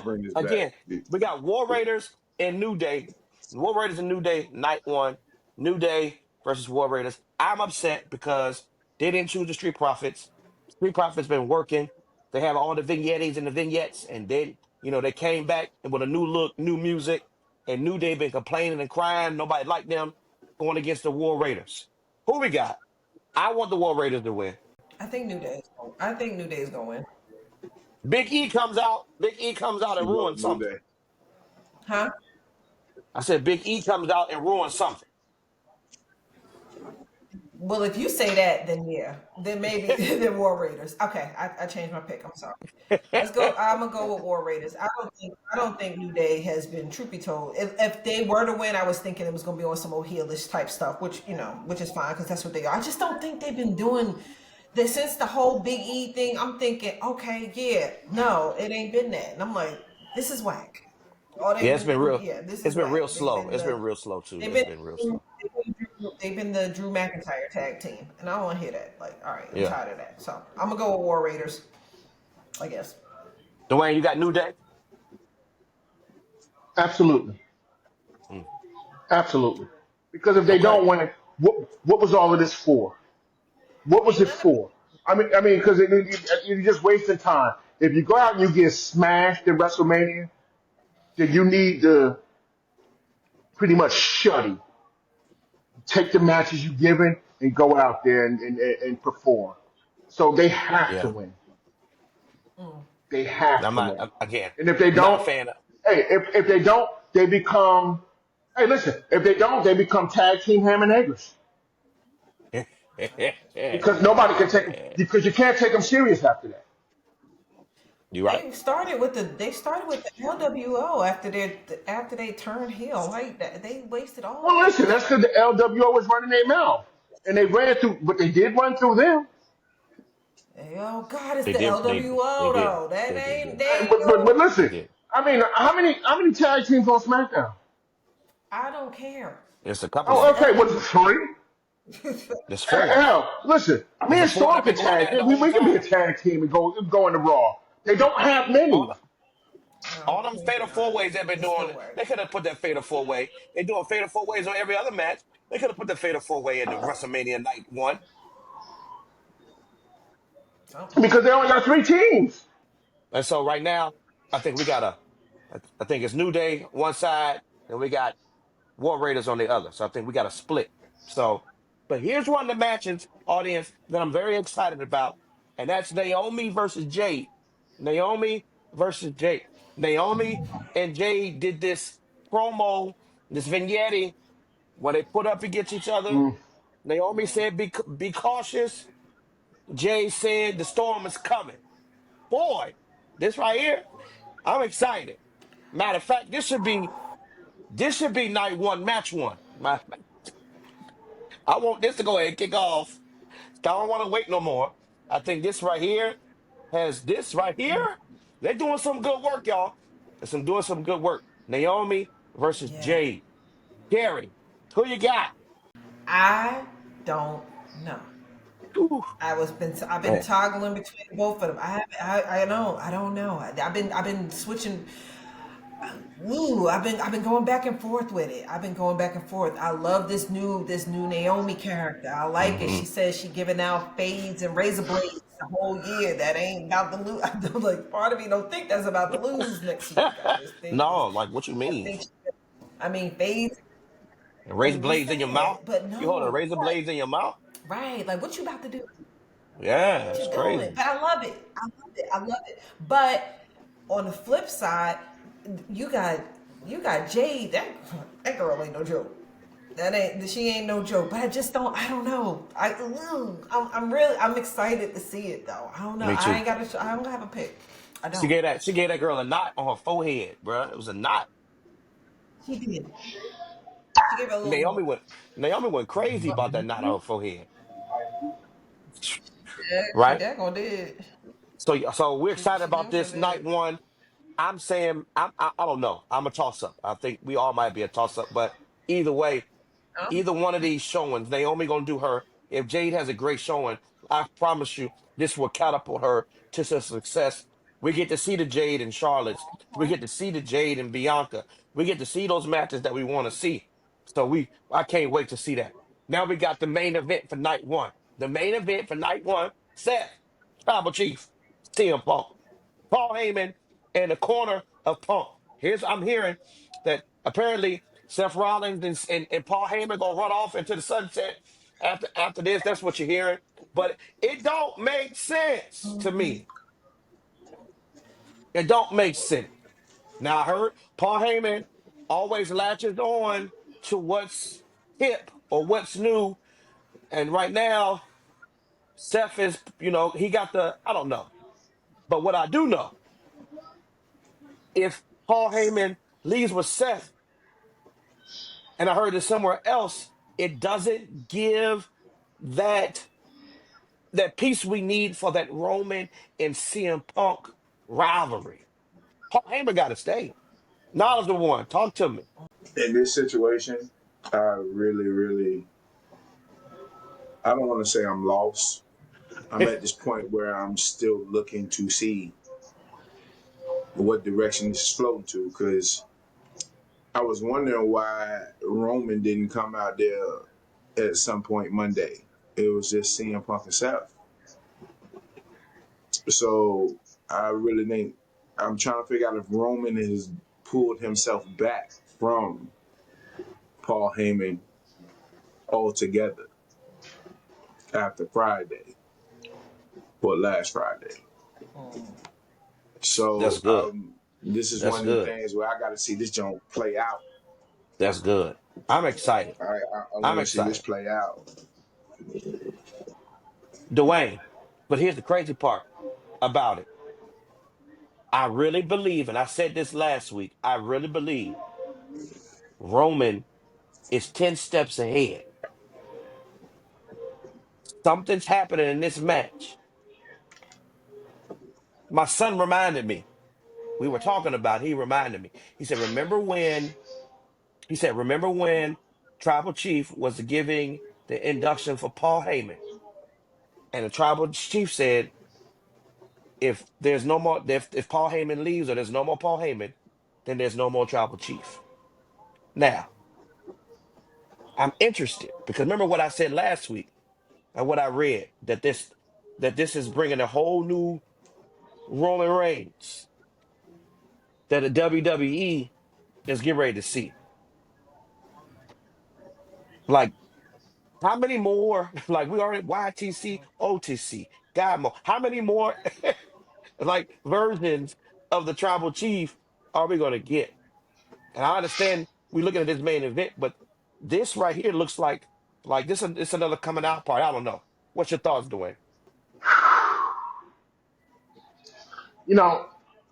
Bring this back. again, we got War Raiders and New Day. War Raiders and New Day, night one. New Day versus War Raiders. I'm upset because they didn't choose the Street Profits. Street Profits been working. They have all the vignettes and the vignettes, and then they came back with a new look, new music, and New Day been complaining and crying. Nobody liked them going against the War Raiders. Who we got? I want the War Raiders to win. I think New Day. I think New Day is going to win. Big E comes out. Big E comes out She and go ruins New something. Day. Huh? I said Big E comes out and ruins something. Well, if you say that, then yeah, then maybe they're War Raiders. Okay, I changed my pick. I'm sorry. Let's go. I'm gonna go with War Raiders. I don't think New Day has been. Truth be told, if they were to win, I was thinking it was gonna be on some old heelish type stuff, which is fine because that's what they are. I just don't think they've been doing this since the whole Big E thing. I'm thinking, okay, yeah, no, it ain't been that, and I'm like, this is whack. All Yeah, they've it's been, been real. yeah, this It's is been real whack. They've slow. been It's the been real slow too. They've It's been been real slow. they've been the Drew McIntyre tag team, and I don't want to hear that. Like, all right, I'm Yeah. tired of that. So I'm gonna go with War Raiders, I guess. Dwayne, you got New Day? Absolutely. Mm. Absolutely. Because if they Okay. don't win, what was all of this for? What was Ain't it none of it. for? I mean, because you're just wasting time. If you go out and you get smashed in WrestleMania, then you need to pretty much shuddy, take the matches you're given, and go out there and perform. So they have to Yeah. win. Mm. They have I'm to not win. again. And if they I'm not a don't, fan of. hey, if they don't, they become. Hey, listen. If they don't, they become tag team ham and eggers because nobody can take them because you can't take them serious after that. You right. They started with the LWO after they turned heel. Like that, they wasted all of Well, that listen, time. that's because the LWO was running their mouth, and they ran through, but they did run through them. Oh God, it's They the did. They LWO did. though. That They did. ain't Hey, they ain't but no. They listen, did. I mean, how many tag teams on SmackDown? I don't care. It's a couple It's of Oh, them. the okay, what is it, three? LWO. There's four. Hell, listen, me There's a and four that Storm have been can going tag. at it the whole We can be a time. tag team and go into Raw. They don't have All, many. the, No, all them can't fatal do four none of ways it. they've been It still doing. work. They could have put that fatal four way. They doing fatal four ways on every other match. They could have put the fatal four way in the WrestleMania night one. Something. Because they only got three teams. And so right now, I think we got a. I think it's New Day one side, and we got War Raiders on the other. So I think we got a split. So, but here's one of the matches, audience, that I'm very excited about, and that's Naomi versus Jade. Naomi versus Jade. Naomi and Jade did this promo, this vignette where they put up against each other. Mm, Naomi said, be cautious." Jade said, "The storm is coming." Boy, this right here, I'm excited. Matter of fact, this should be night one, match one. I want this to go ahead and kick off. I don't want to wait no more. I think this right here has this right here. They're doing some good work, y'all. Doing some good work. Naomi versus Yeah. Jade. Gary, who you got? I don't know. Ooh, I've been man. toggling between both of them. I know. I don't know. I've been switching. Ooh, I've been going back and forth with it. I've been going back and forth. I love this new Naomi character. I like it. Hmm. She says she giving out fades and razor blades the whole year. That ain't about to lose. Like part of me don't think that's about to lose next week. I just think No, like what you I mean? think I mean fades. Razor What's blades in your mouth? that? But You holding no, razor blades in your mouth? right? Like what you about to do? Yeah, What it's you doing? crazy. But I love it. I love it. I love it. But on the flip side, you got you got Jade. That girl ain't no joke. She ain't no joke. But I don't know. I'm excited to see it though. I don't know. Me too. I don't have a pick. I She don't. gave that she gave that girl a knot on her forehead, bruh. It was a knot. She did. She gave her a little Naomi more. went Naomi went crazy about that knot on her forehead. Yeah, she Right? daggone did. So we're excited She about damn sure this night did. one. I'm saying I don't know. I'm a toss up. I think we all might be a toss up, but Either way, Oh, either one of these showings, Naomi gonna do her. If Jade has a great showing, I promise you, this will catapult her to some success. We get to see the Jade and Charlotte's. We get to see the Jade and Bianca. We get to see those matches that we want to see. So I can't wait to see that. Now we got the main event for night one. The main event for night one: Seth, Tribal Chief, CM Punk. Paul Heyman in the corner of Punk. I'm hearing that apparently Seth Rollins and Paul Heyman gonna run off into the sunset after this. That's what you're hearing. But it don't make sense to me. It don't make sense. Now I heard Paul Heyman always latches on to what's hip or what's new. And right now, Seth is, he got I don't know. But what I do know, if Paul Heyman leaves with Seth, and I heard it somewhere else, it doesn't give that that piece we need for that Roman and CM Punk rivalry. Paul Heyman got to stay. Knowledgeable one, talk to me. In this situation, I really, really, I don't want to say I'm lost. I'm at this point where I'm still looking to see what direction this is floating to, because I was wondering why Roman didn't come out there at some point Monday. It was just CM Punk and Seth. So I really think I'm trying to figure out if Roman has pulled himself back from Paul Heyman altogether after Friday, or last Friday. That's So good. this is That's one of the good. things where I got to see this joint play out. That's good. I'm excited. I I'm want to see this excited. play out. Dwayne, but here's the crazy part about it. I really believe, and I said this last week, I really believe Roman is 10 steps ahead. Something's happening in this match. My son reminded me. We were talking about, he reminded me. He said, remember when Tribal Chief was giving the induction for Paul Heyman? And the Tribal Chief said, if there's no more, if Paul Heyman leaves or there's no more Paul Heyman, then there's no more Tribal Chief. Now, I'm interested because remember what I said last week and what I read that this is bringing a whole new Roman Reigns that the WWE is getting ready to see. Like, how many more? Like, we already YTC, OTC, God more. How many more like versions of the Tribal Chief are we going to get? And I understand we're looking at this main event, but this right here looks like this. It's another coming out part. I don't know. What's your thoughts, Dwayne? You know,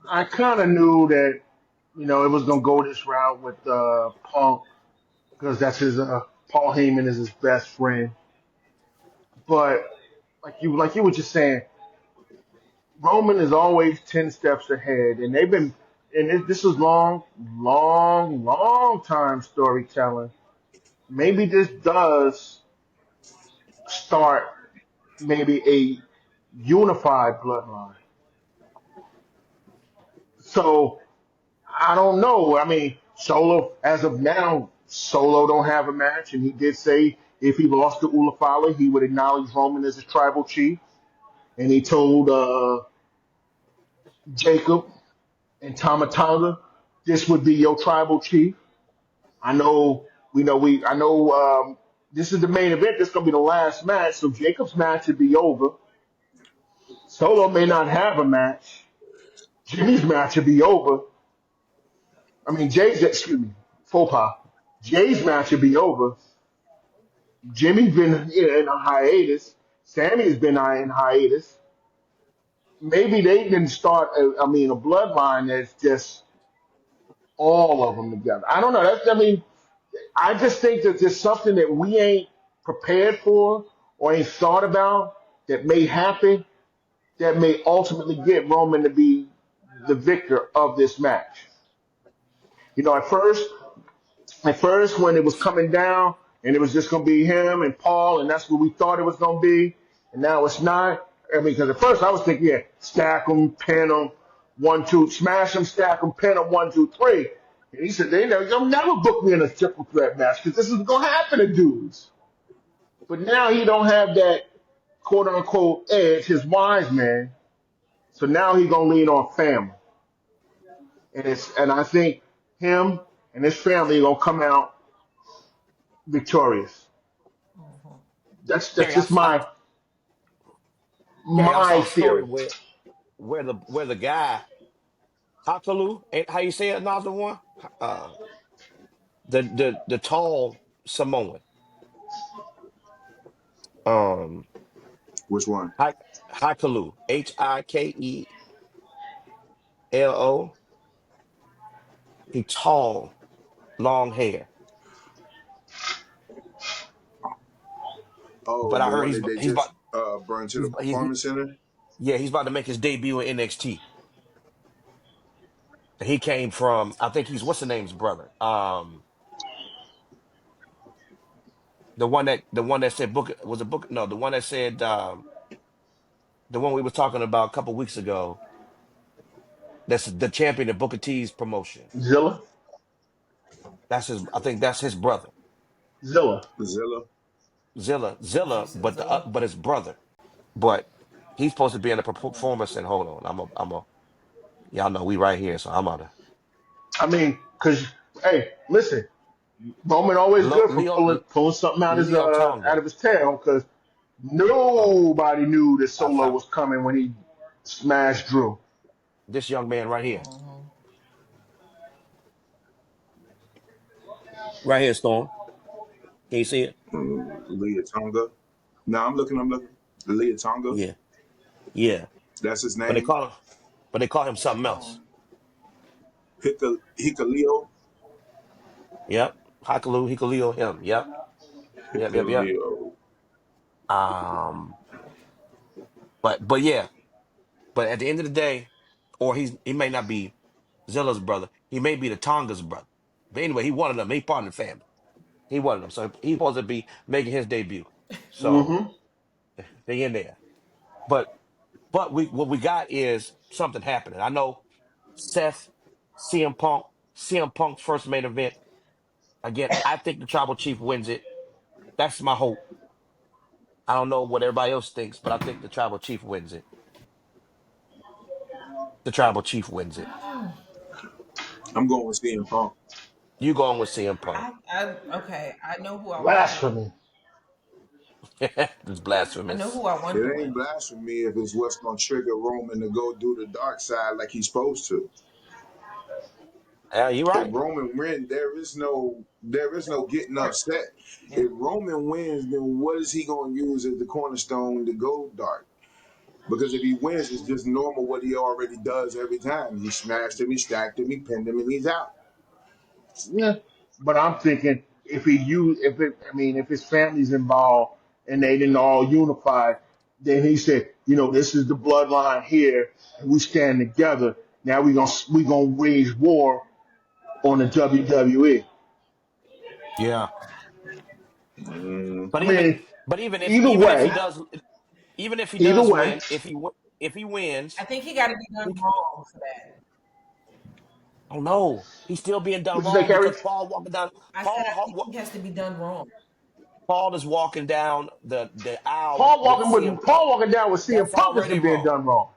I kind of knew that it was gonna go this route with Punk because that's his Paul Heyman is his best friend. But like you were just saying, Roman is always 10 steps ahead, and they've been this is long time storytelling. Maybe this does start maybe a unified bloodline. So I don't know. I mean, Solo, as of now, Solo don't have a match, and he did say if he lost to Ulafala, he would acknowledge Roman as his tribal chief. And he told Jacob and Tamatanga, this would be your tribal chief. I know, I know. This is the main event. This is gonna be the last match, so Jacob's match would be over. Solo may not have a match. Jimmy's match would be over. I mean, excuse me, faux pas. Jay's match would be over. Jimmy's been in a hiatus. Sammy's been in hiatus. Maybe they can start, a bloodline that's just all of them together. I don't know. I just think that there's something that we ain't prepared for or ain't thought about that may happen that may ultimately get Roman to be the victor of this match. At first, At first, when it was coming down, and it was just going to be him and Paul, and that's what we thought it was going to be, and now it's not. I mean, because at first I was thinking, yeah, stack them, pin them, 1, 2, smash them, stack them, pin them, 1, 2, 3. And he said, they'll never book me in a triple threat match because this is going to happen to dudes. But now he don't have that quote unquote edge, his wise man. So now he gonna lean on family, and I think him and his family are gonna come out victorious. Mhm. That's Gary, just I saw my a story theory. where the guy Hakalu, ain't how you say it, another one? Uh, the tall Samoan, um, Which one? Hakalu, Hikelo. He tall, long hair, Oh, but I the heard one that they he's about just burned to the he's performance center. yeah, he's about to make his debut in NXT. He came from, I think he's what's the name's brother, the one that said book was a book, no, the one that said the one we were talking about a couple weeks ago. That's the champion of Booker T's promotion. Zilla, That's his. I think that's his brother, Zilla. Zilla. You Zilla, said Zilla? but his brother. But he's supposed to be in the performance. And hold on, y'all know we right here, so I'm on a I mean, cause hey, listen, Roman always good for Leo pulling something Leo out Tonga. of his tail. Cause Oh, nobody knew that I Solo found was coming when he smashed Drew. this young man right here, Mhm. right here, Storm. Can you see it? Leah Tonga. No, I'm looking. I'm looking. Leah Tonga. Yeah, yeah. That's his But they name. call him, but they call him something else. Mhm. Hikaleo. Yep, Hikaleo, him. Yep, yep. Hikaleo. Um, but yeah. But at the end of the day, or he may not be Zilla's brother. He may be the Tonga's brother. But anyway, he wanted them. He part of the family. He wanted them. So he's supposed to be making his debut. So Mm-hmm. they in there. But we what we got is something happening. I know Seth, CM Punk, CM Punk's first main event. Again, I think the tribal chief wins it. That's my hope. I don't know what everybody else thinks, but I think the tribal chief wins it. The tribal chief wins it. I'm going with CM Punk. You going with CM Punk. Okay. I know who I want to win. Blasphemy. It's I know blasphemous. who I want to It ain't win. blasphemy if it's what's gonna trigger Roman to go do the dark side like he's supposed to. Yeah, you're If right. Roman wins, there is no getting upset. Yeah. If Roman wins, then what is he gonna use as the cornerstone to go dark? Because if he wins, it's just normal what he already does every time. He smashed him, he stacked him, he pinned him, and he's out. Yeah, but I'm thinking if his family's involved and they didn't all unify, then he said, this is the bloodline here, and we stand together. Now we gonna wage war on the WWE. Yeah. Mm. But I even mean, but even if either even if he way, does even if he either does way, win, if he I wins, think he got to be done he wrong for that. oh no, he's still being done what you say, wrong Kerry? because Paul walking down I said I think he has to be done wrong. Paul is walking down the aisle Paul with walking CM with Punk. Paul walking down with CM That's Punk is already him being wrong. done wrong.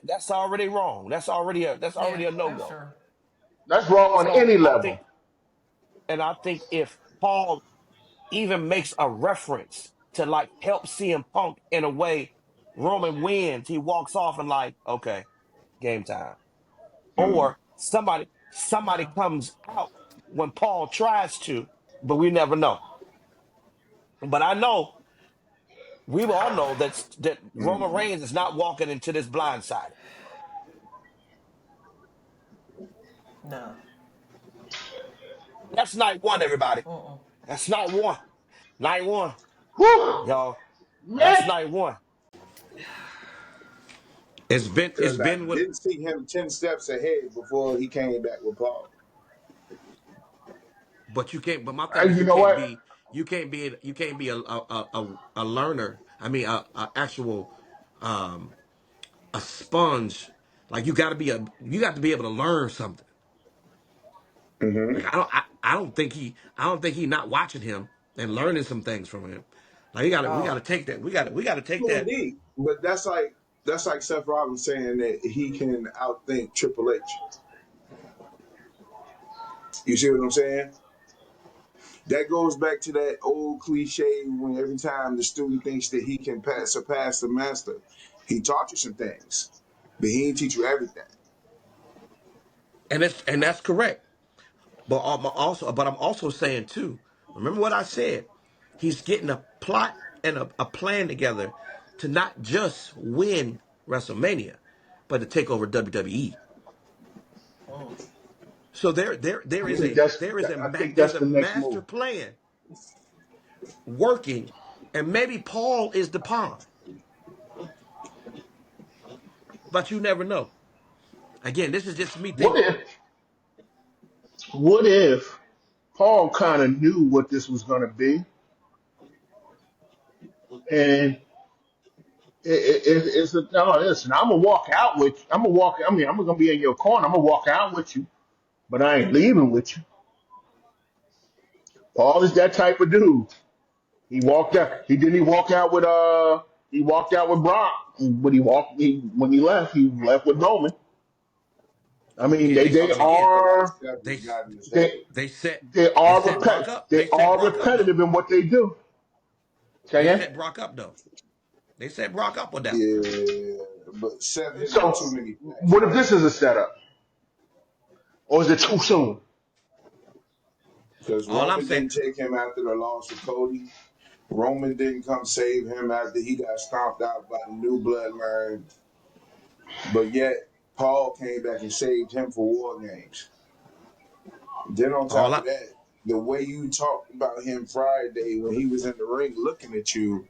That's already wrong. That's Yeah, already a that's no-go. true. That's wrong on So any level. I think if Paul even makes a reference to like help CM Punk in a way, Roman wins, he walks off and like, okay, game time. Mm. Or somebody Yeah. comes out when Paul tries to, but we never know. But I know we all know that Roman Mm. Reigns is not walking into this blindsided. No. That's night one, everybody. Mm-mm. That's night one. Night one, Whew, y'all. That's man. night one. It's Because I been with didn't see him 10 steps ahead before he came back with Paul. But you can't. But my thing is, You know what? you can't be a learner. I mean, a actual um a sponge. Like you got to be able to learn something. Mm-hmm. Like I don't think he not watching him and learning some things from him. Like we got Oh, to take that. We got to take Well, that. indeed, but that's like Seth Rollins saying that he can outthink Triple H. You see what I'm saying? That goes back to that old cliche when every time the student thinks that he can surpass the master, he taught you some things, but he didn't teach you everything. And that's correct. But I'm also saying too. Remember what I said. He's getting a plot and a plan together to not just win WrestleMania, but to take over WWE. mm. So I think that's I think there's that's a the next master move. plan working, and maybe Paul is the pawn, but you never know. Again, this is just me What thinking. if Paul kind of knew what this was going to be, and it's a no. Listen, I'm gonna walk out with you. I'm gonna walk. I mean, I'm gonna be in your corner. I'm gonna walk out with you, but I ain't leaving with you. Paul is that type of dude. He walked out. He didn't. He walk out with He walked out with Brock. When he walked, when he left, he left with Roman. I mean, Again, I'm and again, surprised that Steph they has gotten the they stage. they set they are repetitive. Brock up. They They set are Brock up though. repetitive in what they do. Say They again. set Brock up though. They set Brock up with that one. Yeah, but Seth hit him with too So, many facts, what if man. this is a setup, or is it too soon? Because All I'm Roman saying, didn't take him after the loss with Cody. Roman didn't come save him after he got stomped out by the new bloodline. But yet, Paul came back and saved him for War Games. Then on all top of I that, the way you talked about him Friday when he was in the ring looking at you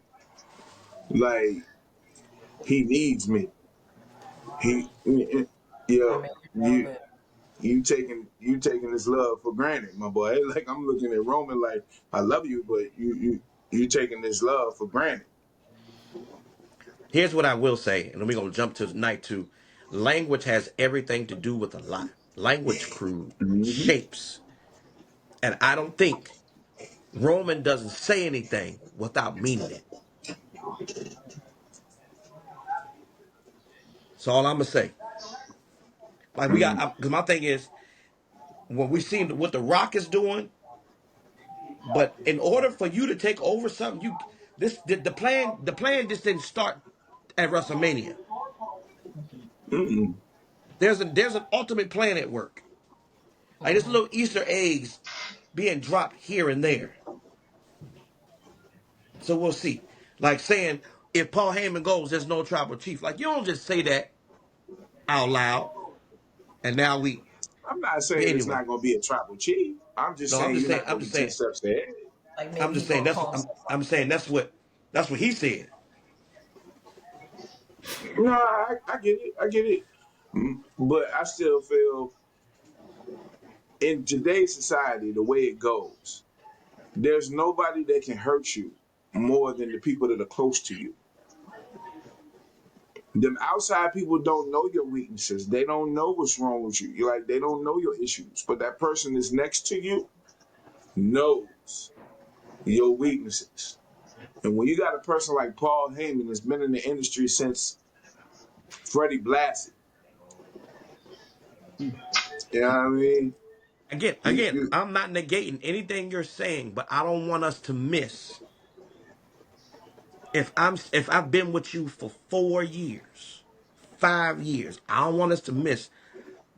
like he needs me. I Yo, mean, you you taking this love for granted, my boy. Like I'm looking at Roman like I love you, but you taking this love for granted. here's what I will say, and then we're gonna jump to night two. Language has everything to do with a lot. Language crew Mm-hmm. shapes, and I don't think Roman doesn't say anything without meaning it. That's all I'm gonna say. Like we Mm-hmm. got, because my thing is when we see what the Rock is doing, but in order for you to take over something, the plan just didn't start at WrestleMania. Mm-hmm. There's an ultimate plan at work. Like there's little Easter eggs being dropped here and there. So we'll see. Like saying if Paul Heyman goes, there's no tribal chief. Like you don't just say that out loud. And now we. I'm not But saying it's anyway, not going to be a tribal chief. I'm just no, I'm saying just you're saying. not going to be 10 steps ahead. like I'm maybe just he saying gonna call I'm saying that's what he said. No, I get it. I get it. But I still feel in today's society, the way it goes, there's nobody that can hurt you more than the people that are close to you. Them outside people don't know your weaknesses. They don't know what's wrong with you. You're like they don't know your issues. But that person that's next to you knows your weaknesses. And when you got a person like Paul Heyman that's been in the industry since Freddie Blassie, you know what I mean? Again, You I'm not negating anything you're saying, but I don't want us to miss. If I've been with you for 4 years, 5 years, I don't want us to miss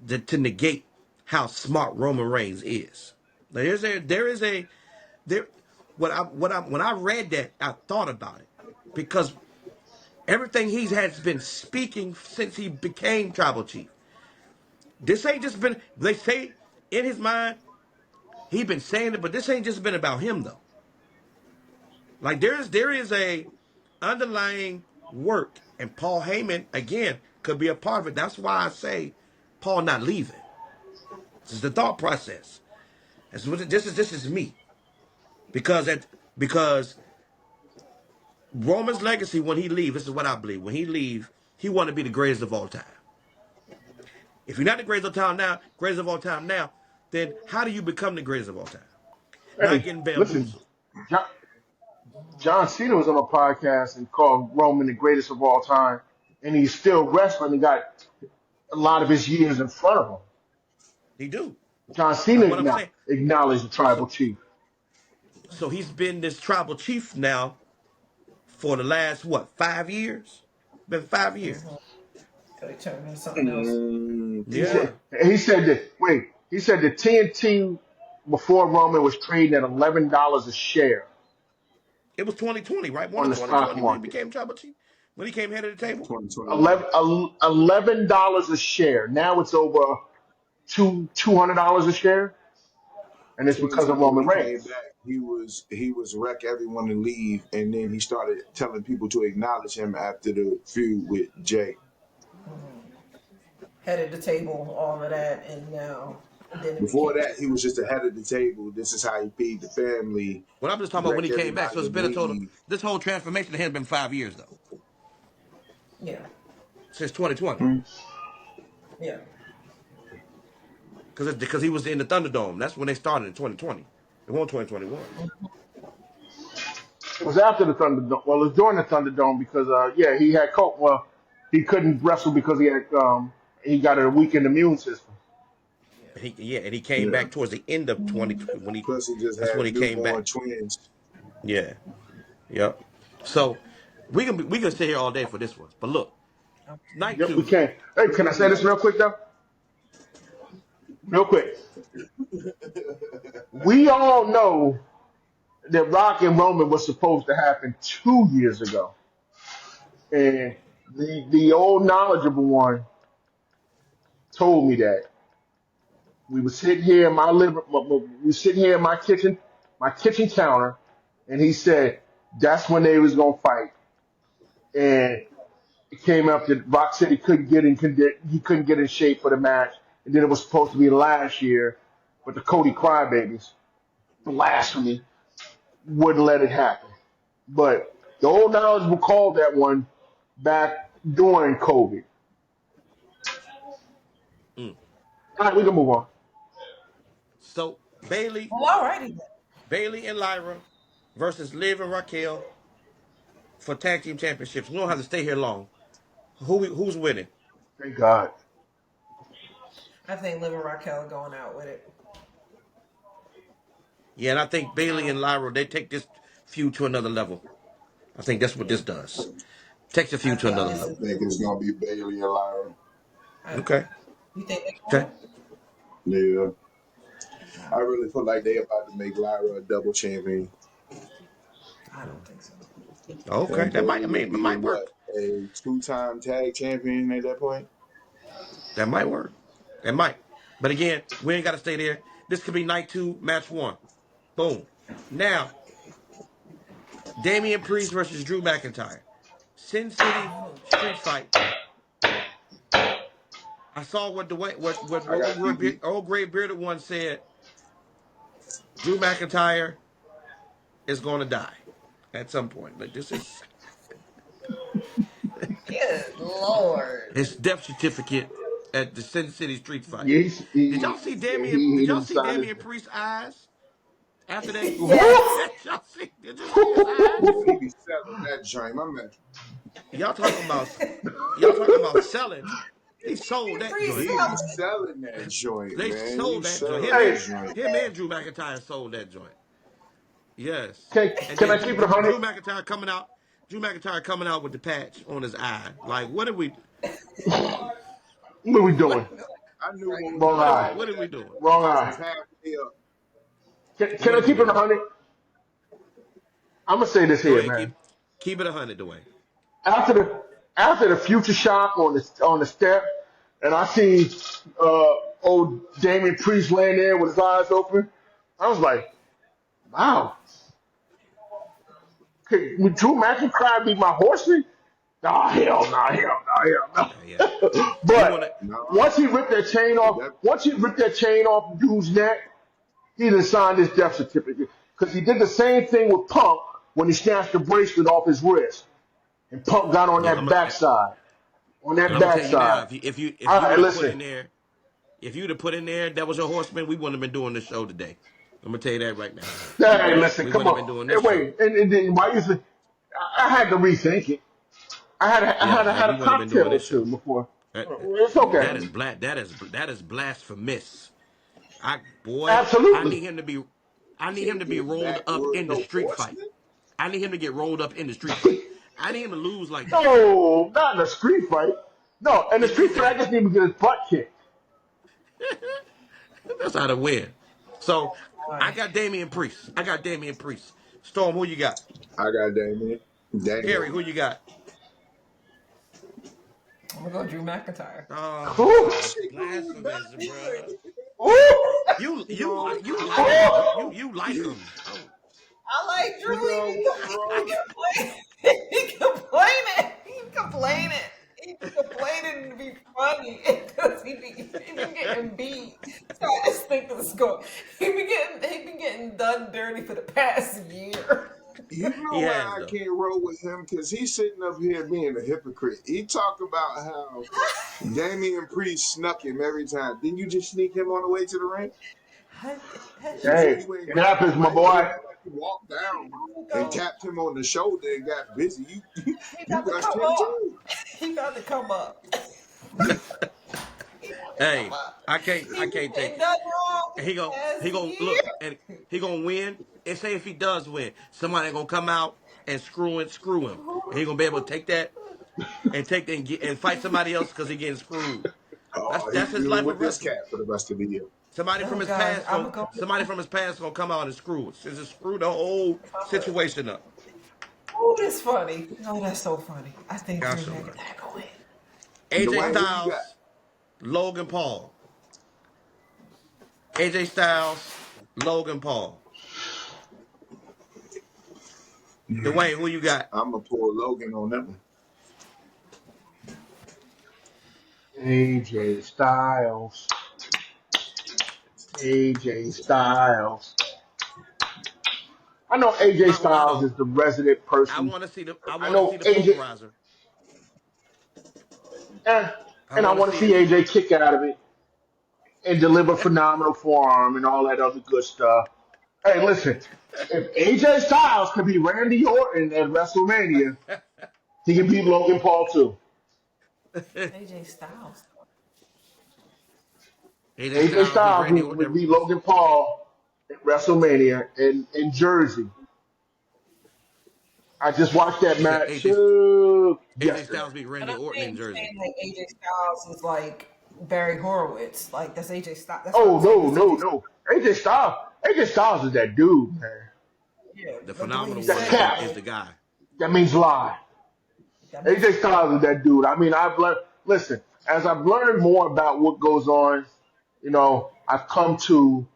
to negate how smart Roman Reigns is. There is a there when I read that I thought about it because everything he has been speaking since he became tribal chief. This ain't just been they say in his mind he been saying it, but this ain't just been about him though. Like there is a underlying work, and Paul Heyman again could be a part of it. That's why I say Paul not leaving. This is the thought process. This is me because Roman's legacy when he leave. This is what I believe. When he leave, he want to be the greatest of all time. If you're not the greatest of all time now, then how do you become the greatest of all time? Not Hey, getting listen, bamboozled. John, John Cena was on a podcast and called Roman the greatest of all time, and he's still wrestling. He got a lot of his years in front of him. He do. John That's Cena what I'm saying. acknowledged the tribal So chief. so he's been this tribal chief now for the last what 5 years? Been 5 years. So he turned into something else. He Yeah. said he said that wait, he said the TNT before Roman was trading at $11 a share It was 2020, right? One on of the stock 2020 when he market. became tribal chief, when he came head of the table. 2021. $11 a share. Now it's over $200 a share, and it's because of 2020 when Roman he came Reigns. back, he was wreck everyone to leave, and then he started telling people to acknowledge him after the feud with Jay. Headed the table, all of that, and now then it Before became that, he was just ahead of the table. This is how he feed the family, Well, I'm just talking about when wreck he came back. everybody So it's and been a total. leave. This whole transformation has been 5 years though, yeah, since 2020, Hmm. yeah. because he was in the Thunderdome. That's when they started in 2020. It won 2021. It was after the Thunderdome. Well, it was during the Thunderdome because yeah, he had coke. Well, he couldn't wrestle because he got a weakened immune system. And he came Yeah. back towards the end of 2020 when he. Plus, he just That's when had he came newborn back. twins. Yeah. Yep. So we can sit here all day for this one. But look, night Yep, we two. can. Hey, It's can I gonna be say this nice. real quick though? Real quick. We all know that Rock and Roman was supposed to happen 2 years ago, and the old knowledgeable one told me that we were sitting here in my living, we were sitting here in my kitchen counter, and he said that's when they was gonna fight, and it came up that Rock said he couldn't get in shape for the match, and then it was supposed to be last year, but the Cody Crybabies, blasphemy, wouldn't let it happen. But the old knowledgeable called that one back during COVID. Mm. All right, we can move on. So Bailey, Well, alrighty then. Bailey and Lyra versus Liv and Raquel for tag team championships. We don't have to stay here long. Who's winning? Thank God. I think Liv and Raquel are going out with it. Yeah, and I think I Bailey don't. and Lyra they take this feud to another level. I think that's what Yeah, this does. Takes the I feud to think another I this is. level. think it's gonna be Bailey and Lyra. I, Okay. you think they're Okay. going? Yeah, I No, really feel like they about to make Lyra a double champion, I don't think so. Okay. and That might. Bailey I will mean, it be might what, work. a two-time tag champion at that point. That might work. It might. But again, we ain't got to stay there. This could be night two, match one. Boom. Now, Damian Priest versus Drew McIntyre. Sin City street fight. I saw what the way what I got old gray bearded one said. Drew McIntyre is going to die at some point. But this is Good Lord. his death certificate at the Sin City street fight. Yes, Did y'all see Damian? he Did y'all done see signed Damian Priest's eyes after that? Yes. it. Did y'all see? Did you see his eyes? Yeah, he be selling that joint. My man, Y'all talking about y'all talking about selling? He sold that Priest joint. he be selling. selling that joint, They man. He sold that joint. selling Him that and Hey, joint. him and Drew McIntyre sold that joint. Yes. And can then I keep it 100? Drew McIntyre coming out. Drew McIntyre coming out with the patch on his eye. Like, what are we? What are we What? doing? I knew when we Wrong What are we? eye. started What are we that doing? Wrong Priest eye. was halfway up. Can What I are we keep it doing? 100? I'm gonna say this Go here, ahead. man. Keep it 100, Dwayne. After the future shock on the step, and I see uh, old Damian Priest laying there with his eyes open, I was like, wow. Would Drew McIntyre be my horseman? Oh, hell no, hell no, hell Yeah. no. You want to? But No, once he ripped that chain that off, once he ripped that chain off dude's neck, He done signed his death certificate because he did the same thing with Punk when he snatched the bracelet off his wrist, and Punk got on Yeah, that backside. On I'm that gonna tell you now. backside. If All you right, would have put listen. in there, if you'd have put in there that was your Horseman, we wouldn't have been doing this show today. I'm gonna tell you that right now. Hey, listen. We Come wouldn't have on. been doing Hey, this show. wait. And then why you say I had to rethink it. I Yeah, had we a wouldn't have been cocktail doing or this two show. before. That, It's okay. that is black. That is blasphemous. Boy, I Absolutely. need him to be. I need him Can't to be get rolled up backwood in the no street fight. horseman. I need him to get rolled up in the street fight. I need him to lose like that. No, not in a street fight. No, in the It street needs to fight, I happen. just need to get his butt kicked. That's how to win. So I Funny. got Damian Priest. I got Damian Priest. Storm, who you got? I got Damien. Harry, Damien. who you got? I'm gonna go Drew McIntyre. Ooh, Oh, that's She going with blasphemous, backwood. bruh. ooh, He going You with like him. ooh. You like him. Oh. I like he Drew. going with the roller. He complaining. He complaining. He complaining to be funny because he be getting beat. So I just think this going. He be getting done dirty for the past year. You He know why has I though. can't roll with him? Because he's sitting up here being a hypocrite. He talk about how Damian Priest snuck him every time. Didn't you just sneak him on the way to the ring? You said Hey, you ain't it grab happens, the my mic. It boy. ain't like you walked down I'm and go. tapped him on the shoulder and got busy. He You got to rushed come him up. too. He got to come up. He got to come Hey, up. I He been can't take getting it. done wrong for And the he past go year. look and he gonna win. And say if he does win, somebody gonna come out and screw him, and he gonna be able to take that and take that and fight somebody else because he getting screwed. Oh, he That's his feuding life with of this wrestling. cat for the rest of the year. Oh gosh, I'm gonna go. Somebody from his past gonna come out and screw it. Just screw the whole situation up. Oh, that's funny. Oh, that's so funny. I think Got Drew so much. McIntyre go win. AJ Dwayne, who you got? Styles, Logan Paul. AJ Styles, Logan Paul. Dwayne, who you got? I'm gonna pull Logan on that one. AJ Styles. AJ Styles. I know I'm AJ not gonna lie Styles though. is the resident person. I I want to see know the AJ, pulverizer. eh, I and I want to want to see see it. AJ kick out of it and deliver phenomenal forearm and all that other good stuff. Hey, listen, if AJ Styles can beat Randy Orton at WrestleMania, he can beat Logan Paul too. AJ Styles. AJ AJ Styles beat Styles Randy would Orton. beat Logan Paul at WrestleMania in Jersey. I just watched that You said match AJ yesterday. Styles beat But Randy I'm Orton in Jersey. saying like AJ Styles is like Barry Horowitz. Like that's AJ Styles. That's what I'm Oh saying. no, He's no, AJ. no! AJ Styles is that dude, man. Yeah, The but the way you phenomenal That said one it, cap. is like the guy. That means lie. that means AJ Styles is that dude. I mean, I've learned. Listen, as I've learned more about what goes on, I've come to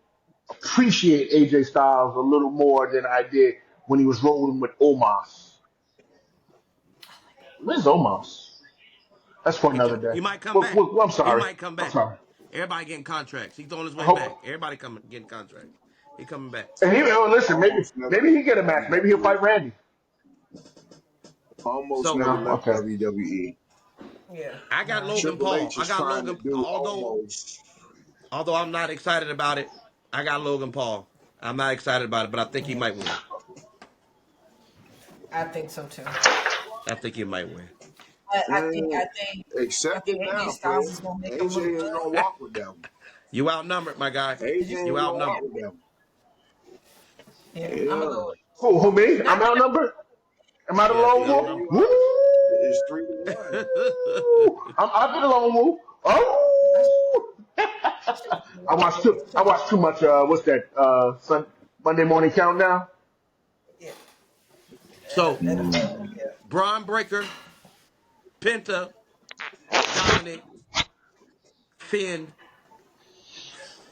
appreciate AJ Styles a little more than I did when he was rolling with Omos. Where's Omos? That's for another day. He might come back. I'm He sorry. might come I'm back. sorry. Everybody getting contracts. He's on his I way back. hope. Everybody coming getting contracts. He coming back. And listen. Almost never Maybe he left get a match. Maybe he'll WWE. fight Randy. Almost So never No, left okay. WWE. yeah. I got No. Logan Triple Paul. H I is got trying to Logan. do almost. Although I'm not excited about it, I got Logan Paul. I'm not excited about it, but I think he might win. I think so too. I think he might win. I, I think Mm, I think I accept it think AJ now, Styles Fred. is gonna make him AJ look ain't gonna good. walk with that one. You outnumbered, my guy. AJ Did you? You ain't gonna walk outnumbered. with that one. Yeah, I'm gonna Yeah. go. Who me? Not I'm outnumbered. Am I the Yes, lone you Yeah, wolf? you outnumbered. are. It's 3-1. Woo! I've been a lone wolf. Oh! I watched too much. What's that? Monday Morning Countdown. yeah, So, yeah. Braun Breaker, Penta, Dominic, Finn,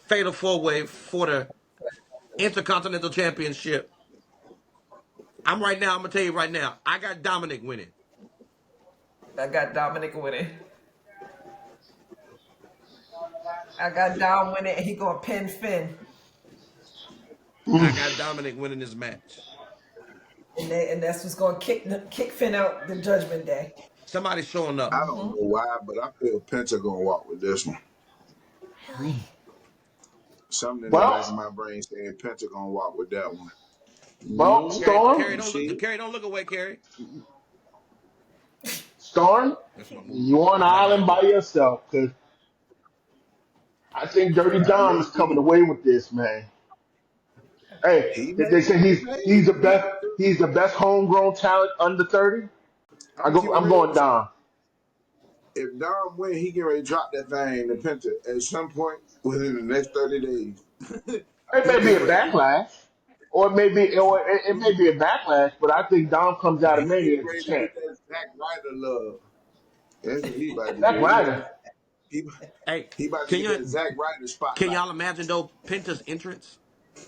Fatal Four Way for the Intercontinental Championship. I'm gonna tell you right now, I got Dominic winning. I got Dominic winning. I got Dom winning, and he gonna pin Finn. I got Dominic winning this match. And that's what's going to kick Finn out the Judgment Day. Somebody's showing I up. don't know why, but I feel Penta gonna walk with this one. Really? Something in the back of Well, my brain saying Penta gonna walk with that one. Carrie, You see? Don't look away, Carrie. Storm, That's my move. you on an That's my island guy. by yourself because I think Dirty I Dom is may coming be. away with this, man. Hey, He they may. say He may. he's the best homegrown talent under 30. I'm gonna keep it I'm real going with you. Dom. If Dom win, he can ready to drop that thing to Penta at some point within the next 30 days. It he may be get a ready. backlash, or it may be a backlash, but I think Dom comes out of He get Mania as a ready to champ. get that Zack Ryder love. That's what he about to Zack do. Ryder, He Hey, he about to can get that you Zack Ryder can spotlight. y'all imagine though Penta's entrance?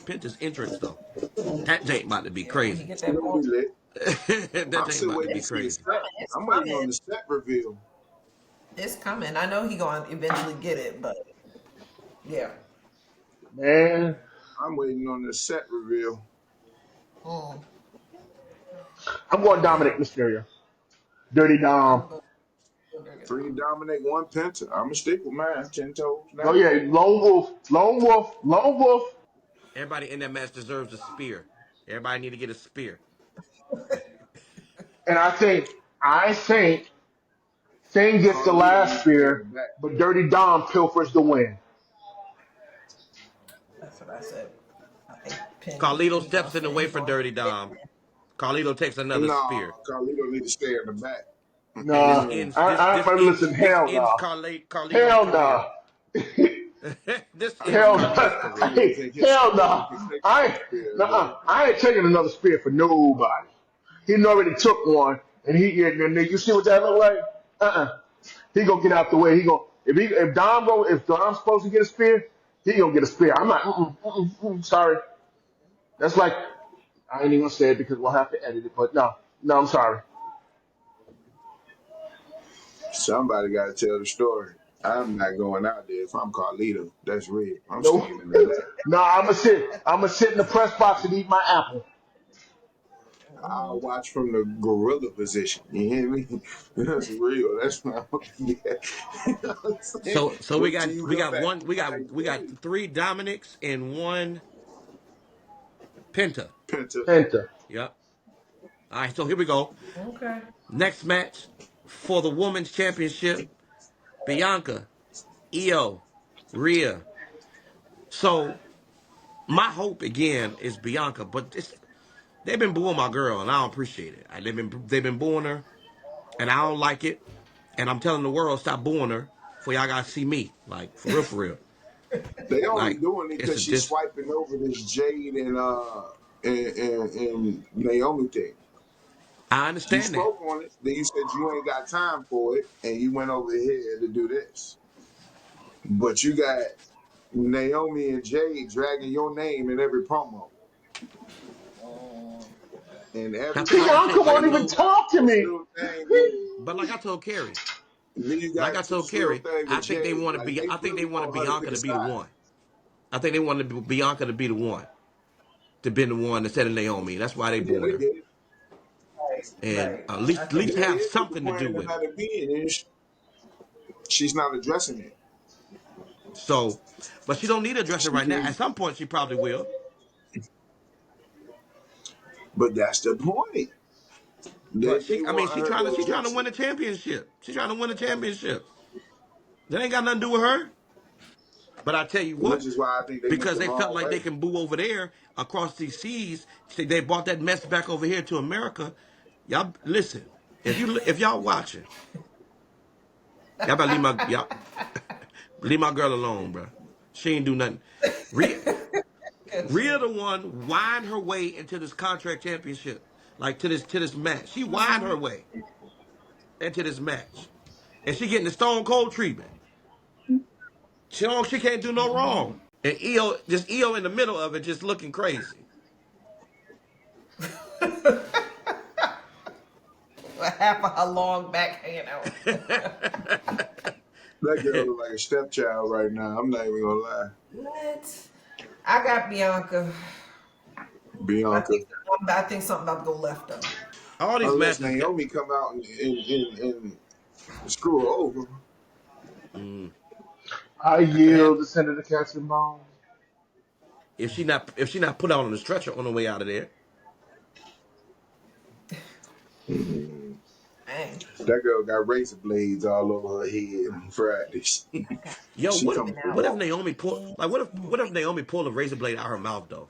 Penta's entrance though. That ain't about to be Yeah, when he crazy. get He that gonna be ball. lit. That I'm ain't still about to waiting be to see the crazy. set. It's I'm waiting on coming. the set reveal. It's coming. I know he going to eventually get it, but yeah. man, I'm waiting on the set reveal. Mm. I'm going Yeah. Dominic Mysterio. Dirty Dom. I'm going to Dirty Three Dom. Dominic, one Penta. I'm gonna stick with mine. 10 toes Oh down. yeah, Lone Wolf, Lone Wolf, Lone Wolf. Everybody in that match deserves a spear. Everybody need to get a spear. And I think Finn gets the Carlito last needs to stay in spear, the back. but Dirty Dom pilfers the win. That's what I said. I think Carlito he gonna steps in the fit. way He for gonna Dirty Dom. Carlito takes another No, spear. Carlito need to stay in the back. And this Nah, Mm-mm. ends this this ends listen, this hell ends no, Carlito's hell career. no, This ends hell Uh-uh. Carlito's no, career. Carlito take his hell spear. He no. can take another spear and go. I ain't taking another spear for nobody. He already took one, and and you see what that look like? He gonna get out the way. He gonna if Dom's supposed to get a spear, he gonna get a spear. I'm not. Sorry. That's like I ain't even gonna say it because we'll have to edit it. But no, no, I'm sorry. Somebody got to tell the story. I'm not going out there if I'm Carlito. That's real. I'm No, staying in the back. no. I'm gonna sit in the press box and eat my apple. I'll watch from the gorilla position. You hear me? That's real. That's what I'm yeah. You know what I'm saying? So Wait till you we come got back one from we got Thanksgiving. three Dominics and one Penta. Penta. Penta, Yep. All right, so here we go. Okay. Next match for the women's championship, Bianca, Io, Rhea. So my hope again is Bianca, but they've been booing my girl, and I don't appreciate it. They've been booing her, and I don't like it. And I'm telling the world stop booing her, for y'all gotta see me, like for real, for real. They only Like doing it it's because a she's dis. swiping over this Jade and Naomi thing. I You understand that. spoke on it, then you said you ain't got time for it, and you went over here to do this. But you got Naomi and Jade dragging your name in every promo, and every promo Bianca Like I won't even you told, got talk to this me. little thing with. but like I told Carrie, Then you like I got told this little Carrie, thing I with think they Jade. want to Like be. they I think they really wanted want her to Bianca pick a to be the side. one. I think they wanted Bianca to be the one, to be the one instead of Naomi. That's why they Yeah, booing they her, did. and Right. at I least think They have did, but the something to point do of with it. not being is she's not addressing it. So, but she don't need a dresser She right now. can, At some point, she probably will. but that's the point. But They I mean, want her to she trying to address win it, a championship. She trying to win a championship. That ain't got nothing to do with her. But I tell you which what, is why I think they went because the they felt wrong like way. they can boo over there across these seas, they brought that mess back over here to America. Y'all listen. If y'all watching, y'all better leave my girl alone, bro. She ain't do nothing. Rhea, Rhea the one whined her way into this contract championship, like to this match. She whined her way into this match, and she getting the Stone Cold treatment. She can't do no wrong. And EO in the middle of it, just looking crazy. half of her long back hanging out. That girl look like a stepchild right now. I'm not even gonna lie. What? I got Bianca. I Bianca. think I think something about to go left though. All these Unless matches got. Naomi come out and screw her over. Mm, I that could yield happen the Senator Castle Bone. if she not put out on the stretcher on the way out of there. Mm. Dang. That girl got razor blades all over her head on Friday. I got Yo, She what coming for what if Raw. Naomi pull like what if Naomi pulled a razor blade out her mouth though?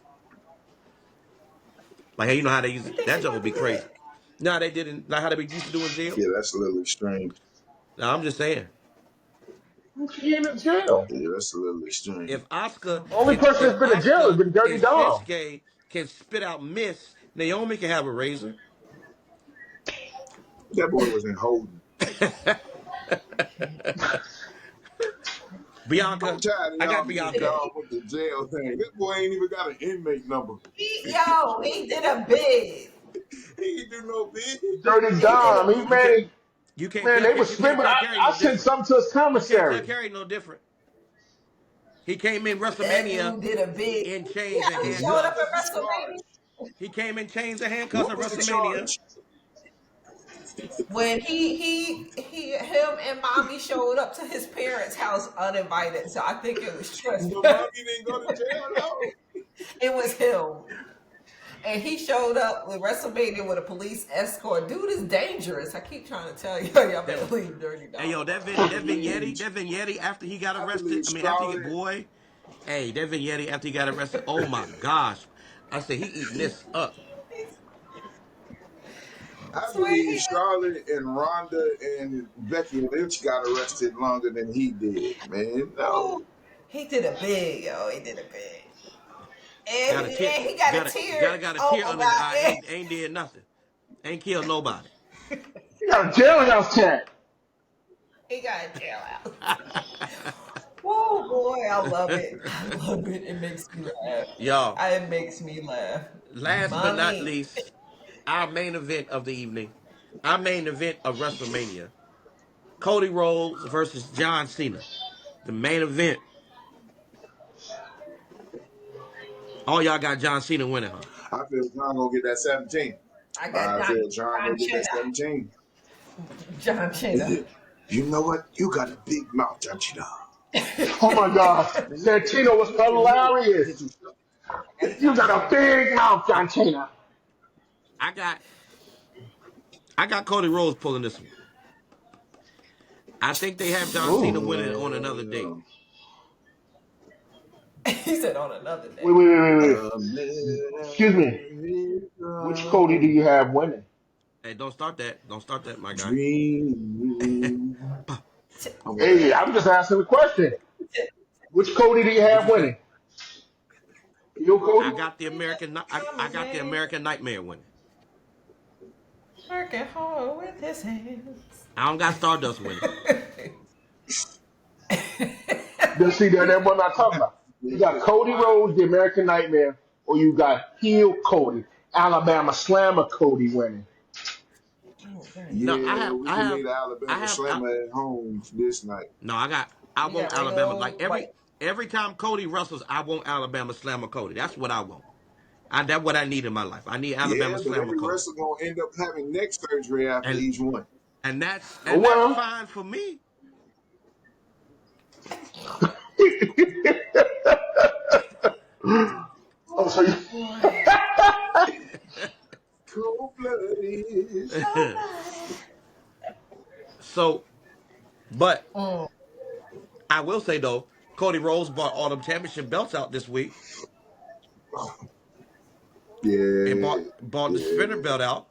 Like, hey, you know how they use You think that she joke would about to be do crazy. that? No, they didn't. Like how they used to do in jail. Yeah, that's a little extreme. No, I'm just saying. She ain't in jail. Yeah, that's a little extreme. If Oscar Only if person if that's been in jail has Oscar been Dirty and Dom. Shinsuke can spit out mist, Naomi can have a razor. That boy was in holding. I'm Bianca, tired of I got y'all getting Bianca. down with the jail thing. This boy ain't even got an inmate number. He did a bid. He ain't do no bid. Dirty He did a Dom. He You can't man, you can't man, cut they was you can't spending. cut Carrie I no sent different. something to his You can't cut commissary. Carrie no different. He came in that WrestleMania dude did a bid. in See chains and how he showed What up handcuffs. was the at WrestleMania? charge? He came in chains and handcuffs What at was the WrestleMania. charge? When him and mommy showed up to his parents' house uninvited. So I think it was But trespass. mommy didn't go to jail though. It was him. And he showed up with WrestleMania with a police escort. Dude is dangerous. I keep trying to tell you, y'all better That, leave Dirty hey Dog yo, alone. I believe that vignette after he got I arrested. believe I mean, after he get Scarlett. boy, hey, that vignette after he got arrested. Oh my gosh, I said he eating this up. I I swear believe he Charlotte and Ronda and Becky Lynch got arrested longer than he did, man. Ooh, No. he did a big, yo. He did a big. And, Got a tear, and he got a tear. got a Oh tear my under his God. eye. Ain't did nothing. Ain't killed nobody. He got a jailhouse cat. He got a jail out. Whoa, boy. I love it. I love it. It makes me laugh. Y'all, It makes me laugh. last but not Mommy. least, our main event of the evening, our main event of WrestleMania, Cody Rhodes versus John Cena. The main event. All y'all got John Cena winning, huh? I feel John gonna get that 17. I got I feel John John gonna get that Cena. 17. John Cena. You know what? You got a big mouth, don't you know? Oh my God, And Santino was look at him. hilarious. That's You John got a Cena. big mouth, I, Santina. I got I got Cody Rhodes pulling this one. I think they have John Cena Ooh. winning on another date. He said on another Wait, day. wait, wait, wait, wait. Excuse me. Which Cody do America you have winning? Hey, don't start that. Don't start that, my guy. dream. Bah. T- Oh my Hey, bad. I'm just asking a question. t- Which Cody do you What have you winning? say? Your I Cody? got the American. I got the man. American Nightmare winning. Working hard with his hands. I don't got Stardust winning. Then see, that's what I'm not talking about. You got Cody Rhodes, the American Nightmare, or you got heel Cody, Alabama Slammer Cody winning. Oh, dang. No, Yeah, we can leave the I Alabama have. Slammer at home this night. No, I You want got regular Alabama. Like old white. every time Cody wrestles, I want Alabama Slammer Cody. That's what I want. That's what I need in my life. I need Yeah, Alabama but Slammer every Cody, wrestler gonna end up having neck surgery after and each one. Oh that's well. fine for me. Oh, so you, Oh boy. Cold blooded. So bloody. So, but Mm. I will say though, Cody Rhodes bought all them championship belts out this week and Yeah, bought the spinner yeah, belt out.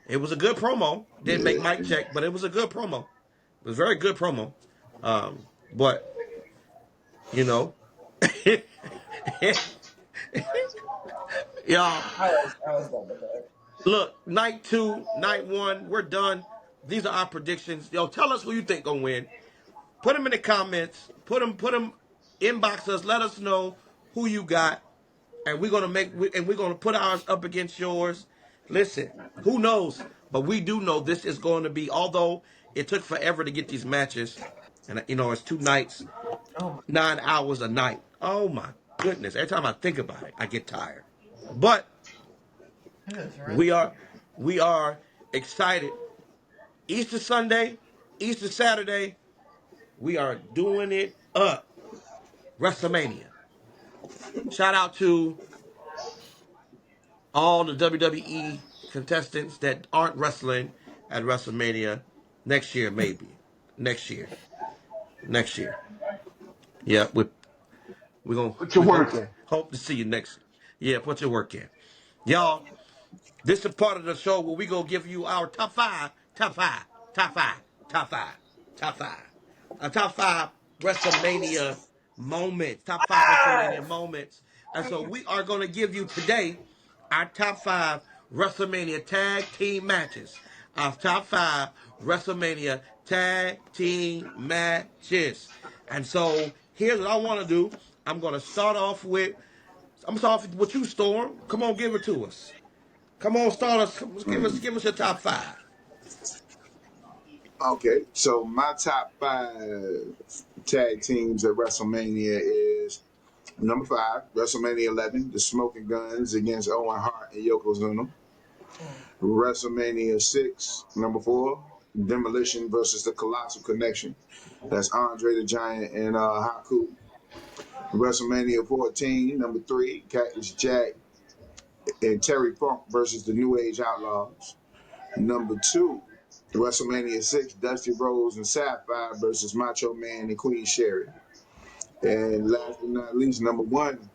It was a good promo. Didn't make yeah. Mike check, but it was a good promo. It was a very good promo. But you know, y'all, I was done with that. look, night two, night one, we're done. These are our predictions. Yo, tell us who you think gonna win. Put them in the comments. Put them, inbox us. Let us know who you got, and we're gonna put ours up against yours. Listen, who knows? But we do know this is going to be. Although it took forever to get these matches, and it's 2 nights, Oh my. 9 hours a night. Oh my goodness! Every time I think about it, I get tired. But It was really we are good. we are excited. Easter Sunday, Easter Saturday, we are doing it up. WrestleMania. Shout out to all the WWE contestants that aren't wrestling at WrestleMania next year, maybe. Next year. Next year. Yeah, we're gonna Put your we work hope in. hope to see you next. Yeah, put your work in. Y'all, this is part of the show where we gonna give you our top five, top five, top five, top five, top five. A top five WrestleMania moments. Top five WrestleMania Five. moments. And so we are gonna give you today our top five WrestleMania tag team matches. Our top five WrestleMania tag team matches. And so here's what I want to do. I'm gonna start off with what you, Storm. Come on, give it to us. Come on, start us. Give us your top five. Okay, so my top five tag teams at WrestleMania is number five, WrestleMania 11, the Smoking Guns against Owen Hart and Yokozuna. Mm. WrestleMania 6, number four, Demolition versus the Colossal Connection. That's Andre the Giant and Haku. WrestleMania 14, number three, Cactus Jack and Terry Funk versus the New Age Outlaws. Number two, WrestleMania 6, Dusty Rhodes and Sapphire versus Macho Man and Queen Sherry. And last but not least, number one,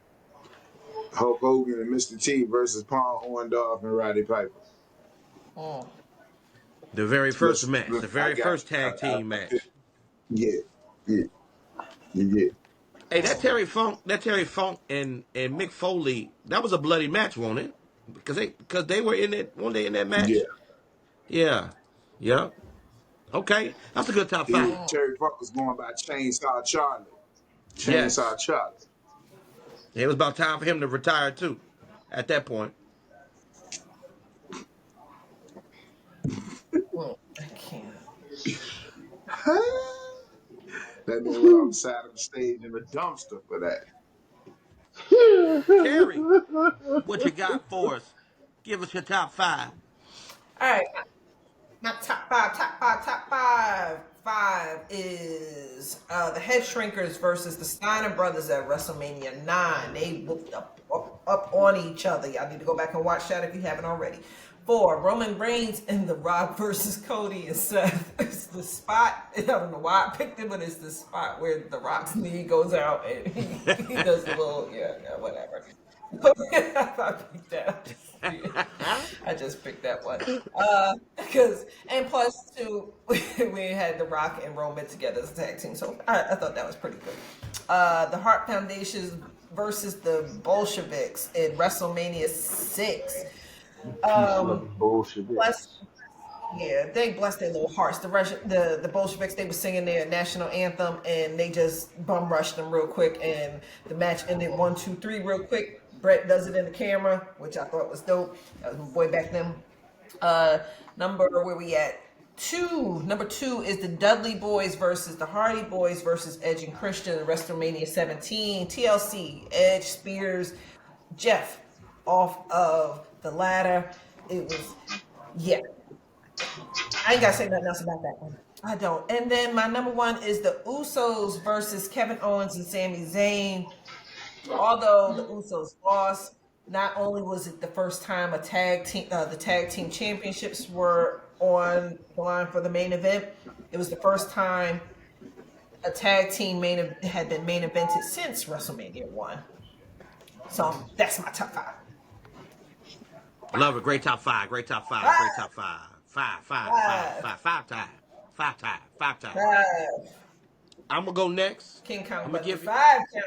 Hulk Hogan and Mr. T versus Paul Orndorff and Roddy Piper. Mm. The very first Listen, match. The I very got, first tag team I picked, match. yeah, yeah, yeah. Hey, that Terry Funk and Mick Foley, that was a bloody match, wasn't it? Because they were in it one day in that Yeah. match. Yeah. Yeah. Okay. That's a good top He was, five. Mm. Terry Funk was going by Chainsaw Charlie. Chainsaw Yes. Charlie. It was about time for him to retire too. At that point. Mm. I can't. That man went off the side of the stage in the dumpster for that. Terry, what you got for us? Give us your top five. All right. My top five, top five, top five. Five is the Head Shrinkers versus the Steiner Brothers at WrestleMania 9. They whooped up on each other. Y'all need to go back and watch that if you haven't already. Four, Roman Reigns and The Rock versus Cody and Seth. It's the spot. I don't know why I picked it, but it's the spot where The Rock's knee goes out and he does a little, whatever. I picked that. I just picked that one. Because and plus two, we had The Rock and Roman together as a tag team, so I thought that was pretty good. The Hart Foundation versus the Bolsheviks in WrestleMania 6. Peace, love, and bullshit. Bless, yeah, they blessed their little hearts. The Bolsheviks, they were singing their national anthem and they just bum rushed them real quick, and the match ended 1, 2, 3 real quick. Brett does it in the camera, which I thought was dope. That was my boy back then. Where we at? Number two is the Dudley Boys versus the Hardy Boys versus Edge and Christian at WrestleMania 17. TLC, Edge, Spears, Jeff off of the ladder. It was, yeah. I ain't gotta say nothing else about that one. I don't. And then my number one is the Usos versus Kevin Owens and Sami Zayn. Although the Usos lost, not only was it the first time the tag team championships were on the line for the main event, it was the first time a tag team had been main evented since WrestleMania 1. So that's my top five. Love it. Great top five. Great top five. Great Five, top five. Five, five, five, five, five, five time. Five time. Five time. five. I'm gonna go next. King Kong I'm gonna button give you. five count.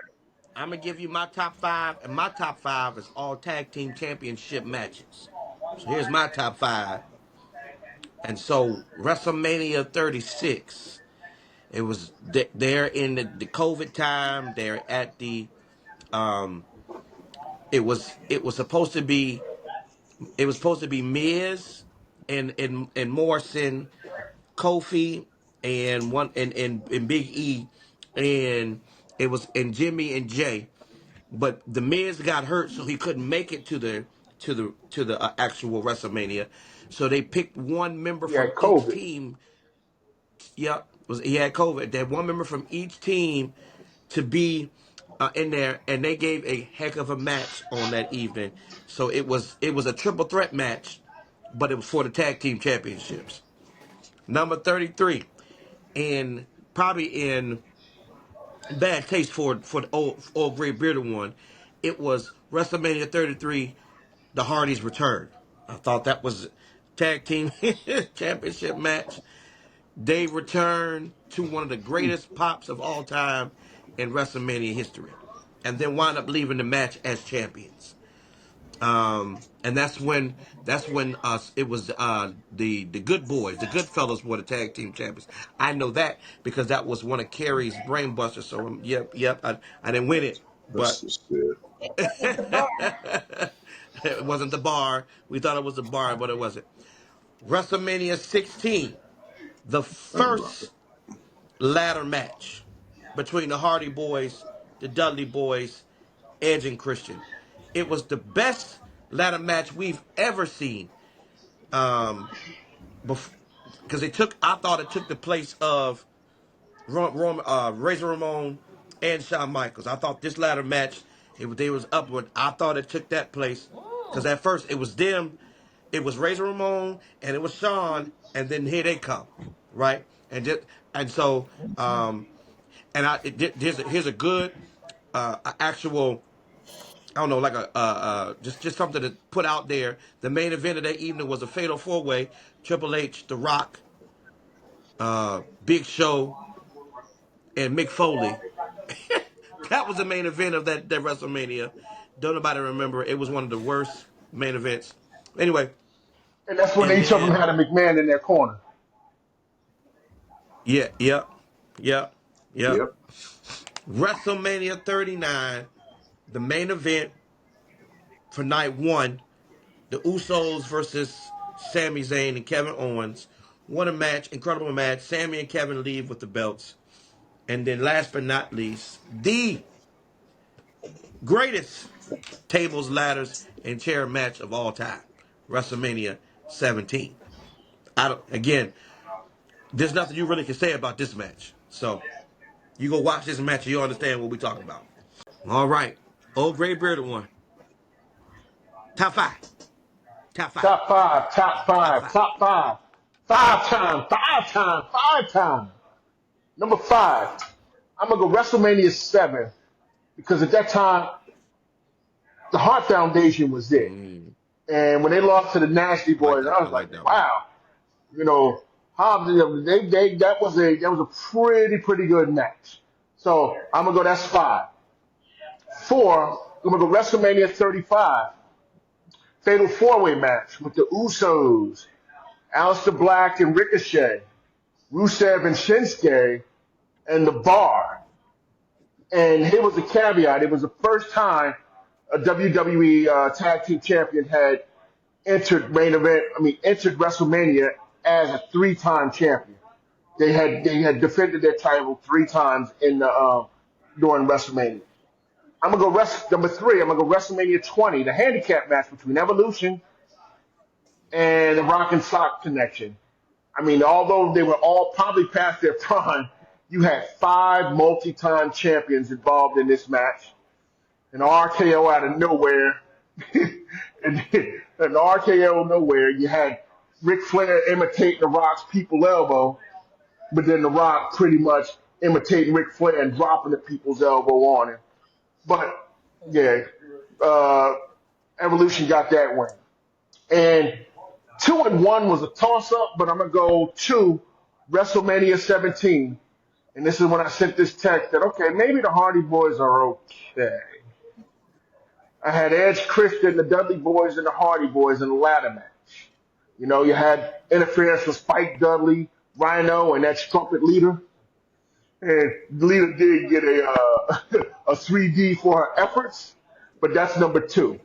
I'm gonna give you my top five, and my top five is all tag team championship matches. So here's my top five. And so WrestleMania 36. It was there in the COVID time. They're at the um. It was supposed to be Miz and Morrison, Kofi, and Big E, and it was and Jimmy and Jay. but the Miz got hurt, so he couldn't make it to the actual WrestleMania. So they picked one member He from had each COVID. team. Yep, he had COVID. They had one member from each team to be in there, and they gave a heck of a match on that evening. So it was a triple threat match, but it was for the tag team championships. Number 33, and probably in bad taste for the old gray bearded one, it was WrestleMania 33, the Hardys returned. I thought that was tag team championship match. They returned to one of the greatest pops of all time in WrestleMania history, and then wound up leaving the match as champions. And that's when it was the good boys, the good fellas were the tag team champions. I know that because that was one of Kerry's brainbusters. So yep, I didn't win it, That's but just it. That was the bar. it wasn't the bar. We thought it was the bar, but it wasn't. WrestleMania 16, the Think about it. first ladder match between the Hardy Boys, the Dudley Boys, Edge and Christian. It was the best ladder match we've ever seen. Um, because I thought it took the place of Razor Ramon and Shawn Michaels. I thought this ladder match, they was upward. I thought it took that place because Mm. at first it was them, it was Razor Ramon and it was Shawn, and then here they come, right? And so and here's a good actual, I don't know, like just something to put out there. The main event of that evening was a fatal four way: Triple H, The Rock, Big Show, and Mick Foley. That was the main event of that WrestleMania. Don't nobody remember. It was one of the worst main events. Anyway, And that's when and each of them then had a McMahon in their corner. yeah, yep, yep, yep. Yep. WrestleMania 39, the main event for night one, the Usos versus Sami Zayn and Kevin Owens. What a match, incredible match. Sami and Kevin leave with the belts. And then last but not least, the greatest tables, ladders, and chair match of all time. WrestleMania 17. Again, there's nothing you really can say about this match. So you go watch this match and you'll understand what we're talking about. All right. Old gray bearded one. Top five. Top five. Top five, top Top five, five. top five. Five time, five time, five time. Number five, I'm going to go WrestleMania 7 because at that time, the Hart Foundation was there. Mm, And when they lost to the Nasty I like Boys, that. I I was like, like that one. wow, you know, Hobbs, that was a pretty good match. So I'm gonna go. That's five. Four. I'm gonna go WrestleMania 35, Fatal Four Way match with the Usos, Aleister Black and Ricochet, Rusev and Shinsuke, and the Bar. And here was a caveat: it was the first time a WWE Tag Team Champion had entered WrestleMania as a three-time champion. They had defended their title three times in the during WrestleMania. I'm gonna go number three. I'm gonna go WrestleMania 20, the handicap match between Evolution and the Rock and Sock Connection. I mean, although they were all probably past their prime, you had five multi-time champions involved in this match. An RKO out of nowhere, and an RKO nowhere. You had Ric Flair imitating The Rock's people elbow, but then The Rock pretty much imitating Ric Flair and dropping the people's elbow on him. But yeah, uh, Evolution got that win. And 2 and 1 was a toss-up, but I'm gonna go two WrestleMania 17. And this is when I sent this text that okay, maybe the Hardy Boys are okay. I had Edge, Christian, the Dudley Boys, and the Hardy Boys in the ladder match. You know, you had interference from Spike Dudley, Rhino, and that strumpet leader. And the leader did get a 3D for her efforts, but that's number two.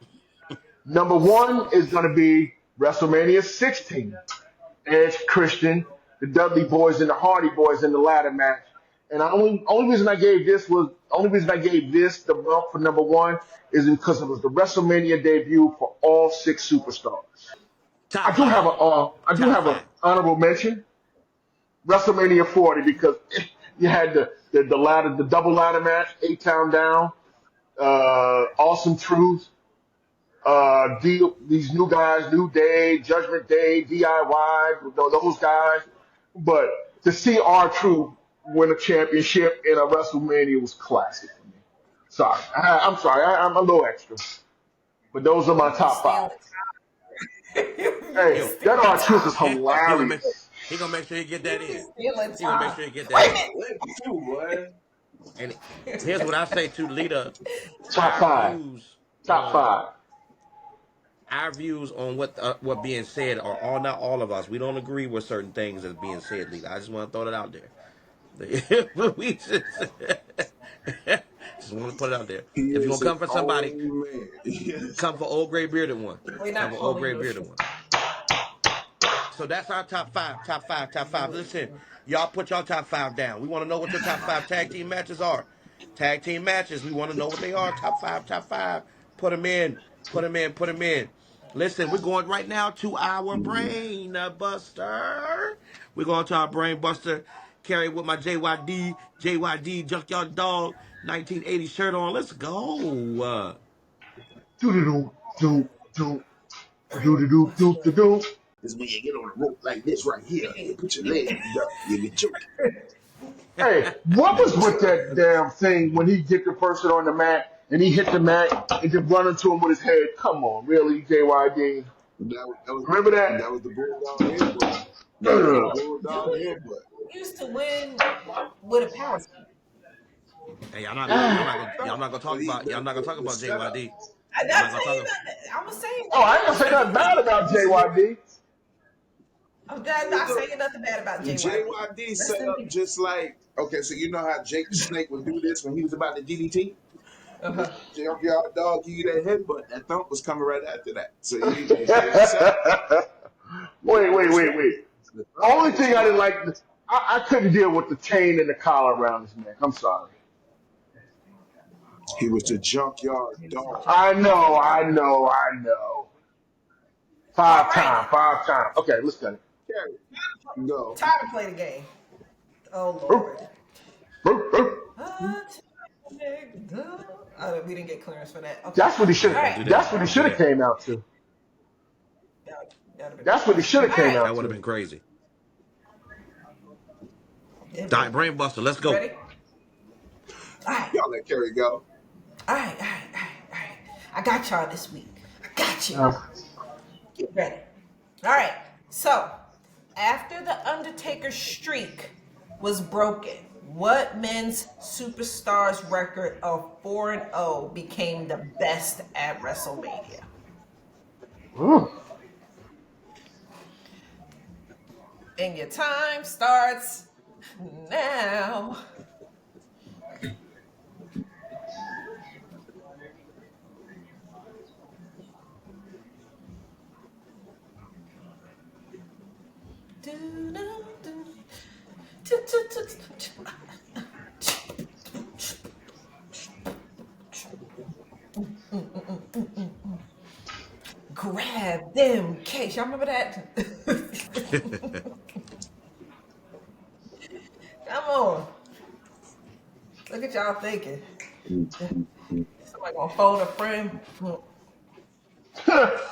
Number one is going to be WrestleMania 16. Edge, Christian, the Dudley Boys, and the Hardy Boys in the ladder match. And the only reason I gave this the bump for number one is because it was the WrestleMania debut for all six superstars. Top five. I do Top have a five. honorable mention, WrestleMania 40, because you had the double ladder match, Eight Town Down, Awesome Truth, these new guys, New Day, Judgment Day, DIY, those guys. But to see R-Truth win a championship in a WrestleMania was classic for me. Sorry, I'm sorry, I'm a little extra, but those are my You be top stealing five. time. You be Hey, He'll, that stealing R-Truth is time. he gonna make hilarious. he gonna make sure he get that You be in. stealing He gonna make time. sure he get that Wait in. What you, boy? And a minute. here's what I say to Lita: Top our five, views top on five. what being said are all not all of us. We don't agree with certain things that's being said, Lita. I just want to throw that out there. We just want to put it out there. He If you're is gonna come his for somebody, own man. Yes. come for old gray bearded one. We're Come not for old calling gray you a bearded fool. one. So that's our top five. Top five. Top five. Listen, y'all put your top five down. We want to know what your top five tag team matches are. Tag team matches. We want to know what they are. Top five. Top five. Put them in. Put them in. Put them in. Listen, we're going right now to our brain buster. We're going to our brain buster. Carry with my JYD Junkyard Dog 1980 shirt on. Let's go. Do do do do do do do do do do. This when you get on the rope like this right here, you put your legs up, you be joking. Hey, what was with that damn thing when he get the person on the mat and he hit the mat and just run into him with his head? Come on, really, JYD? Remember That that? was the bulldog headbutt. That was the Ugh. bulldog headbutt. He used to win with a power slam. Hey, y'all not gonna y'all not Ah. gonna y'all not gonna talk But he about y'all not gonna talk the about setup. JYD. I'm Y'all not not gonna saying talk. nothing. I'm saying Oh, I ain't gonna that. say nothing bad about JYD. I'm Look, not saying nothing bad about JYD. JYD Rest set in up peace. just like okay, so you know how Jake the Snake would do this when he was about to DDT? Uh-huh. Junkyard Dog give you that headbutt. That thump was coming right after that. So wait, they had the setup. They wait, had the wait, setup. wait. The thump Only catch thing you I didn't out. like, I couldn't deal with the chain and the collar around his neck. I'm sorry. He was the Junkyard Dog. I know, I know, I know. All Five right. times, 5 times. Okay, let's get it. Carry. Go. Time to play the game. Oh Boop, Lord. boop, boop. Oh, we didn't get clearance for that. Okay. That's what he should. Yeah, All don't right. do that. That's what he Don't do should have that. came out to. That'd have been That's what he crazy. should have All came right. That out would have to. been crazy. It All would right, have been. brain buster. Let's You go. ready? All right. Y'all let Carry go. All right. All right. All right. All right. I got y'all this week. I got you. Uh, Get ready. All right. So, after the Undertaker's streak was broken, what men's superstars record of 4-0 became the best at WrestleMania? ooh. And your time starts now. Grab them cakes. Y'all remember that? Come on. Look at y'all thinking. Somebody gonna phone a friend.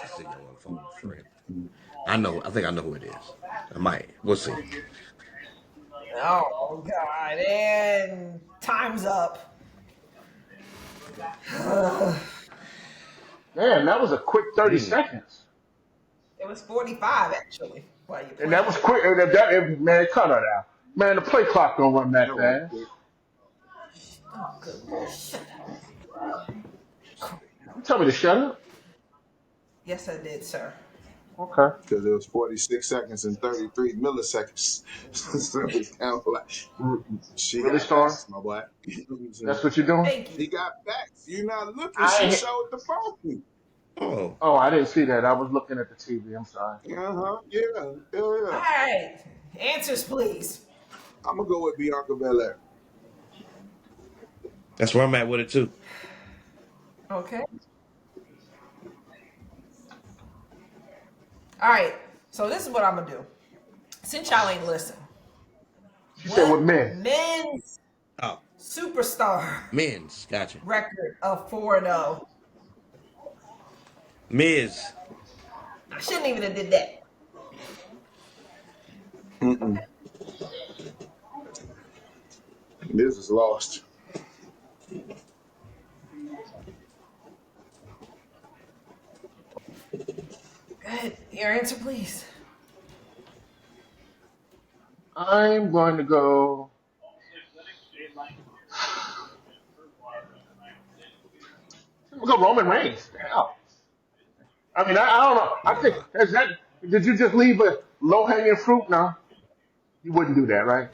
She said you don't want to phone a friend. I know. I think I know who it is. I might. We'll see. Oh God! And time's up. Man, that was a quick 30 Hmm. seconds. It was 45 actually while you And that playing. was quick. Man, cut it out. Man, the play clock don't run that That was fast. quick. Oh, good Lord! Shut up. You tell me to shut up? Yes, I did, sir. Okay. Because it was 46 seconds and 33 milliseconds. So it's kind of like, she Really, got Storm? facts, my boy. You know what I'm saying? That's what you're doing? Thank you. She got facts. You're not looking. She I showed the phone. Oh. Oh, I didn't see that. I was looking at the TV. I'm sorry. Uh-huh. Yeah. Hell All yeah. right, answers, please. I'm going to go with Bianca Belair. That's where I'm at with it too. Okay. All right. So this is what I'm gonna do. Since y'all ain't listen, She said with what men. men's Oh, superstar men's. Gotcha. record of 4-0? Miz. I shouldn't even have did that. Mm-mm. This is lost. Go ahead. Your answer, please. I'm going to go. I'm gonna go Roman Reigns. Hell. I mean, I don't know. I think Nah. is that. Did you just leave a low hanging fruit? No, you wouldn't do that, right?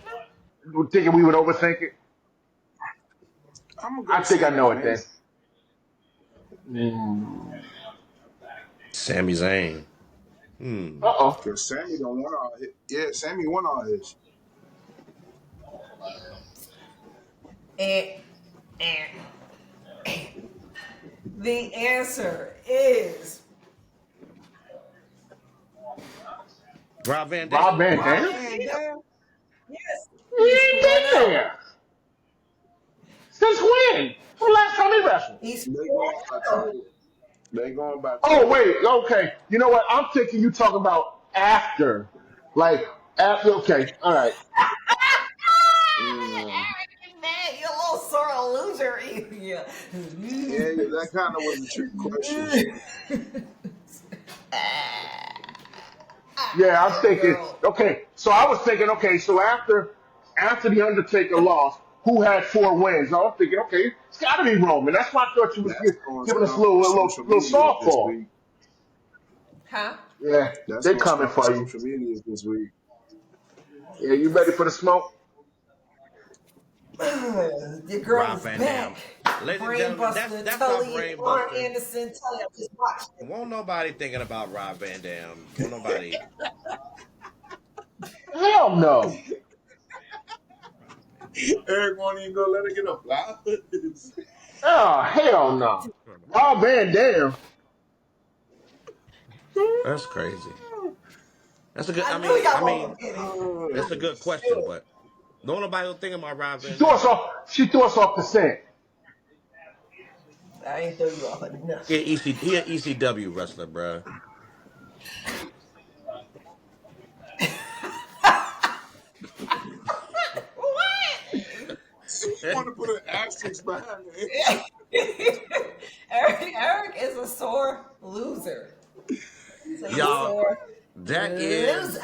You thinking we would overthink it? I'm gonna I go think I Sami know it Zayn. then. Mm. Sami Zayn. Hmm. Uh-oh. Cause Sammy don't want all his. Yeah, Sammy won all his. And, and the answer is Rob Van Rob Dam. Van Rob Rob Dam? Van Van Dam. Dam. Yes, He he's ain't 4-0. been there. Since when? From the last time he wrestled? He's They going by 4-0. title. They going by Oh, title. wait. Okay. You know what? I'm thinking you talking about after. Like, after. Okay. All right. Mm. Eric, man, you're a little sore loser. Yeah. Yeah, that kind of was a trick question. Yeah, I'm thinking. Yo, Okay, so I was thinking. Okay, so after the Undertaker lost, who had 4 wins? I was thinking. Okay, it's got to be Roman. That's why I thought you was That's gonna giving us a start social little media this softball. week. huh? Yeah, That's they gonna coming start for you. social media this week. Yeah, you ready for the smoke? The girl Rob is Van Dam. back. Ladies and Brain gentlemen, Buster, that's our Tully, brain Arn buster. Anderson, Tully. I just watched it. Won't nobody thinking about Rob Van Dam. Won't nobody. Hell no. Rob Van Eric won't even go let her get her flowers. Oh, hell no. Dam. Rob Van Dam. That's crazy. That's a good. I knew y'all I won't mean, get it. that's a good question, but no nobody will think about Rob She Van threw us Dam. off. She threw us off the scent. I ain't throw you off He enough. an he an ECW wrestler, bruh. What? She want to put an asterisk behind it. Eric is a sore loser. So he's a Y'all, sore that loser. is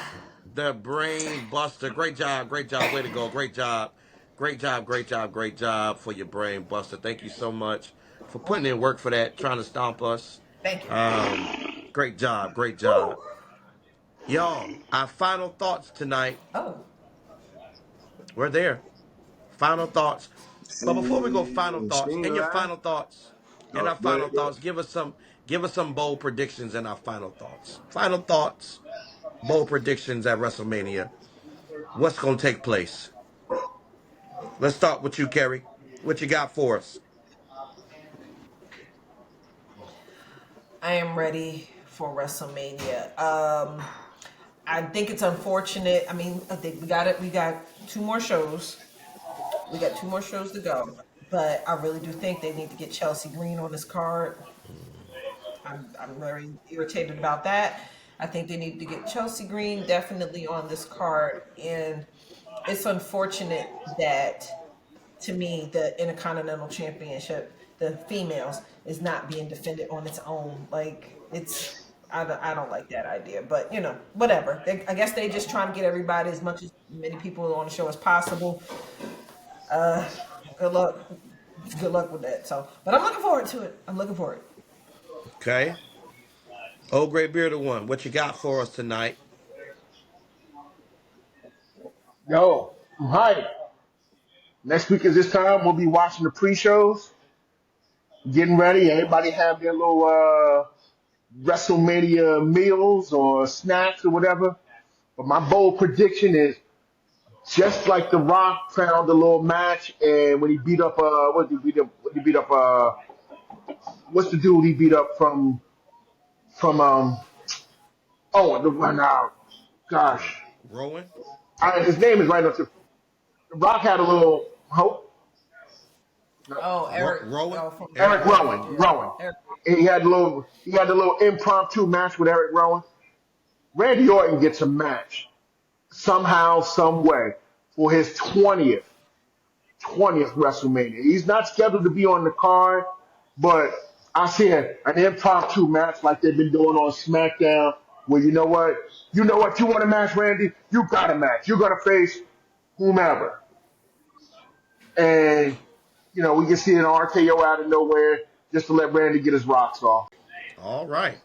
the brain buster. Great job, great job. Way to go. Great job. Great job, great job, great job for your brain buster. Thank you so much for putting in work for that, trying to stomp us. Thank you. Um, great job, great Woo. job. Y'all, our final thoughts tonight. Oh, We're there. Final thoughts. But before we go, final And she thoughts. ain't In your lie. final thoughts, in Oh, our go final ahead, go ahead. thoughts, give us some bold predictions in our final thoughts. Final thoughts, bold predictions at WrestleMania. What's gonna take place? Let's start with you, Kerry. What you got for us? I am ready for WrestleMania. I think it's unfortunate. I mean, I think we got it. We got two more shows. We got two more shows to go. But I really do think they need to get Chelsea Green on this card. I'm very irritated about that. I think they need to get Chelsea Green definitely on this card. And it's unfortunate that, to me, the Intercontinental Championship, the females, is not being defended on its own. Like, I don't like that idea. But, whatever. I guess they just trying to get everybody, as many people on the show as possible. Uh, good luck. Good luck with that. So, but I'm looking forward to it. I'm looking forward. Okay. Oh, great bearded one. What you got for us tonight? Yo, I'm hyped. Next week is this time. We'll be watching the pre-shows, getting ready. Everybody have their little WrestleMania meals or snacks or whatever. But my bold prediction is Just like The Rock found a little match, and when he beat up what did he beat up? What did he beat up? What's the dude he beat up from oh the one now? Gosh, Rowan? his name is right up to. The Rock had a little hope. Oh, Eric. Rowan? Oh, from Eric Eric Rowan? Rowan. yeah, Rowan. Eric. He had a little impromptu match with Eric Rowan. Randy Orton gets a match somehow, some way for his 20th WrestleMania. He's not scheduled to be on the card, but I see an impromptu match like they've been doing on SmackDown, where you want a match, Randy, you got a match. You're gonna face whomever, and we can see an RKO out of nowhere just to let Randy get his rocks off. All right.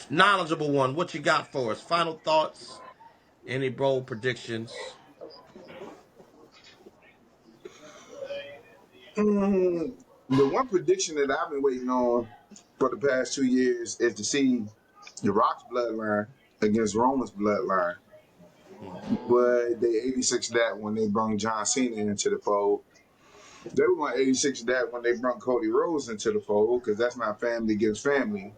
Knowledgeable one, what you got for us? Final thoughts? Any bold predictions? Mm, the one prediction that I've been waiting on for the past 2 years is to see the Rock's bloodline against Roman's bloodline. But they 86 that when they brought John Cena into the fold. They were going 86 that when they brought Cody Rhodes into the fold because that's not family against family.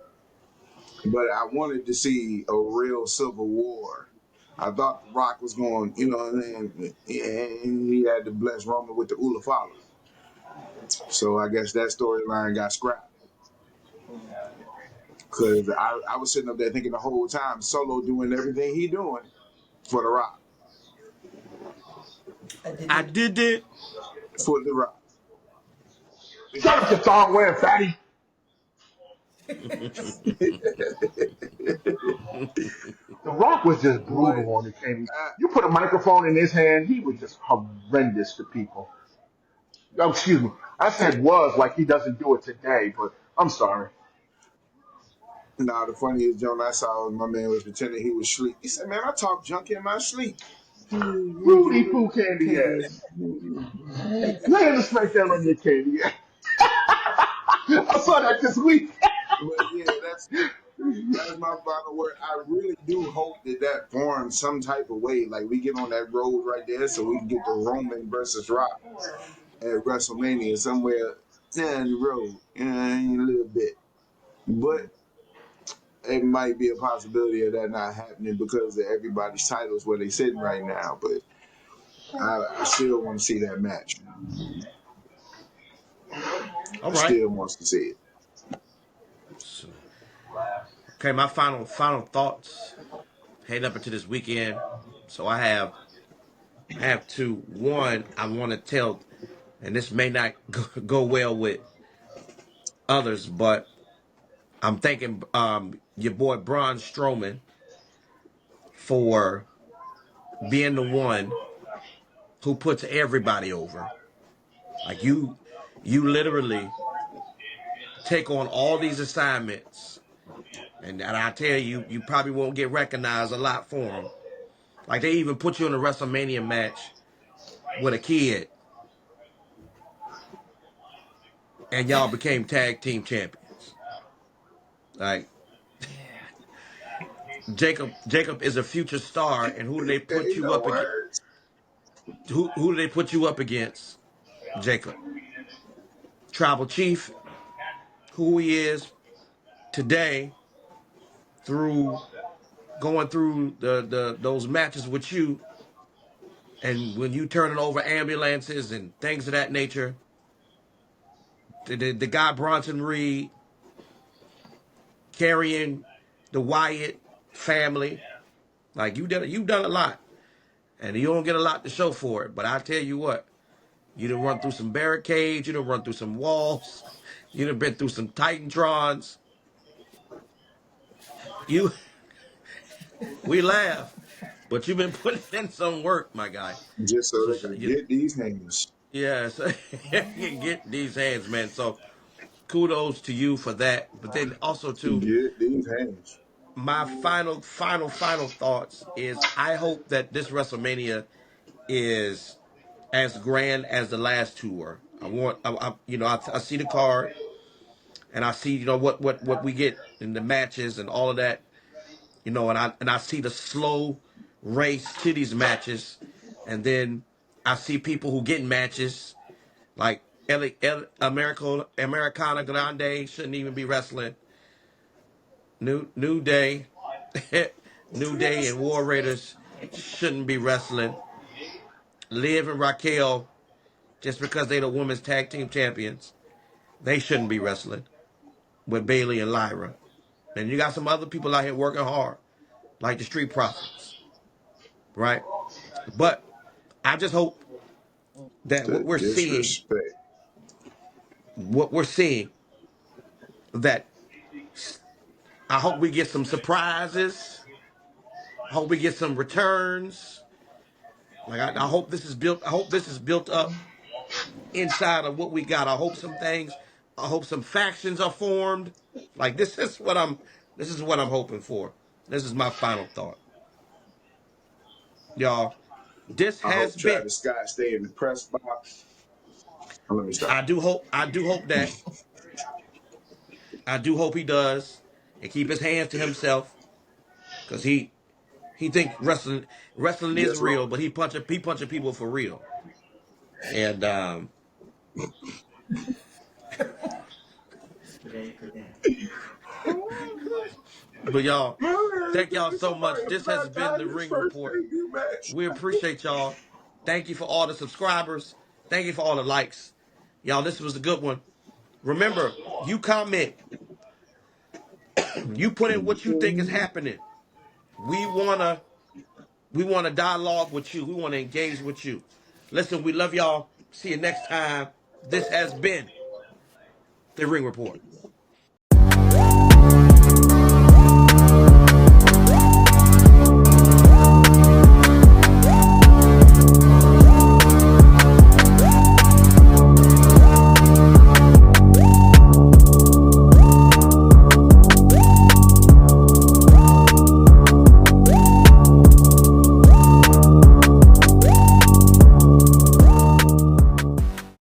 But I wanted to see a real civil war. I thought The Rock was going, and he had to bless Roman with the Ulafala. So I guess that storyline got scrapped. Because I was sitting up there thinking the whole time, Solo doing everything he doing for The Rock. I did I it. did it. For The Rock. Shut up, your thong wearing fatty. The Rock was just But brutal on the camera. You put a microphone in his hand, he was just horrendous to people. Oh, excuse me. I said was like he doesn't do it today, but I'm sorry. now the funniest joke I saw was my man was pretending he was asleep. He said, "Man, I talk junk in my sleep." Rudy Poo Candy ass. Lay the smackdown on your candy ass. I saw that this week. But yeah, that's my final word. I really do hope that forms some type of way. Like we get on that road right there, so we can get the Roman versus Rock at WrestleMania somewhere down the road, a little bit. But it might be a possibility of that not happening because of everybody's titles where they sitting right now. But I still want to see that match. All I right. still wants to see it. So, okay, my final thoughts heading up into this weekend. So I have two. One, I want to tell, and this may not go well with others, but I'm thanking your boy Braun Strowman for being the one who puts everybody over. Like you literally take on all these assignments, and I tell you, you probably won't get recognized a lot for them. Like they even put you in a WrestleMania match with a kid, and y'all became tag team champions. Like Yeah. Jacob is a future star, and who do they put Ain't you no up against? words. Who do they put you up against? Jacob, Tribal Chief, who he is today through going through the those matches with you, and when you turning over ambulances and things of that nature, the guy Bronson Reed carrying the Wyatt family, like you've done a lot, and you don't get a lot to show for it. But I tell you what, you done run through some barricades, you done run through some walls, you done been through some Titantrons. You we laugh, but you've been putting in some work, my guy. Just so So they can get these hands. yeah, so you get these hands, man. So kudos to you for that. But then also to Get these hands. my final thoughts is I hope that this WrestleMania is as grand as the last two were. I see the card and I see what we get in the matches and all of that, and I see the slow race to these matches, and then I see people who get in matches like Americana Grande shouldn't even be wrestling. New Day, New Day and War Raiders shouldn't be wrestling. Liv and Raquel, just because they the women's tag team champions, they shouldn't be wrestling with Bailey and Lyra. And you got some other people out here working hard, like the Street Profits, right? But I just hope that The disrespect. what we're seeing, that I hope we get some surprises. I hope we get some returns. Like I hope this is built. I hope this is built up inside of what we got. I hope some things. I hope some factions are formed. Like this is what I'm. This is what I'm hoping for. This is my final thought, y'all. This I has hope been. Travis Scott stay in the press box. Oh, let me stop. I do hope. I do hope that. I do hope he does and keep his hands to himself, because he think wrestling is Yes, real, Lord. but he punching people for real. And but y'all, thank y'all It's so much. somebody This has about been time the his Ring first Report. debut match. We appreciate y'all. Thank you for all the subscribers. Thank you for all the likes. Y'all, this was a good one. Remember, you comment, you put in what you think is happening. We wanna dialogue with you. We wanna engage with you. Listen, we love y'all. See you next time. This has been the Ring Report.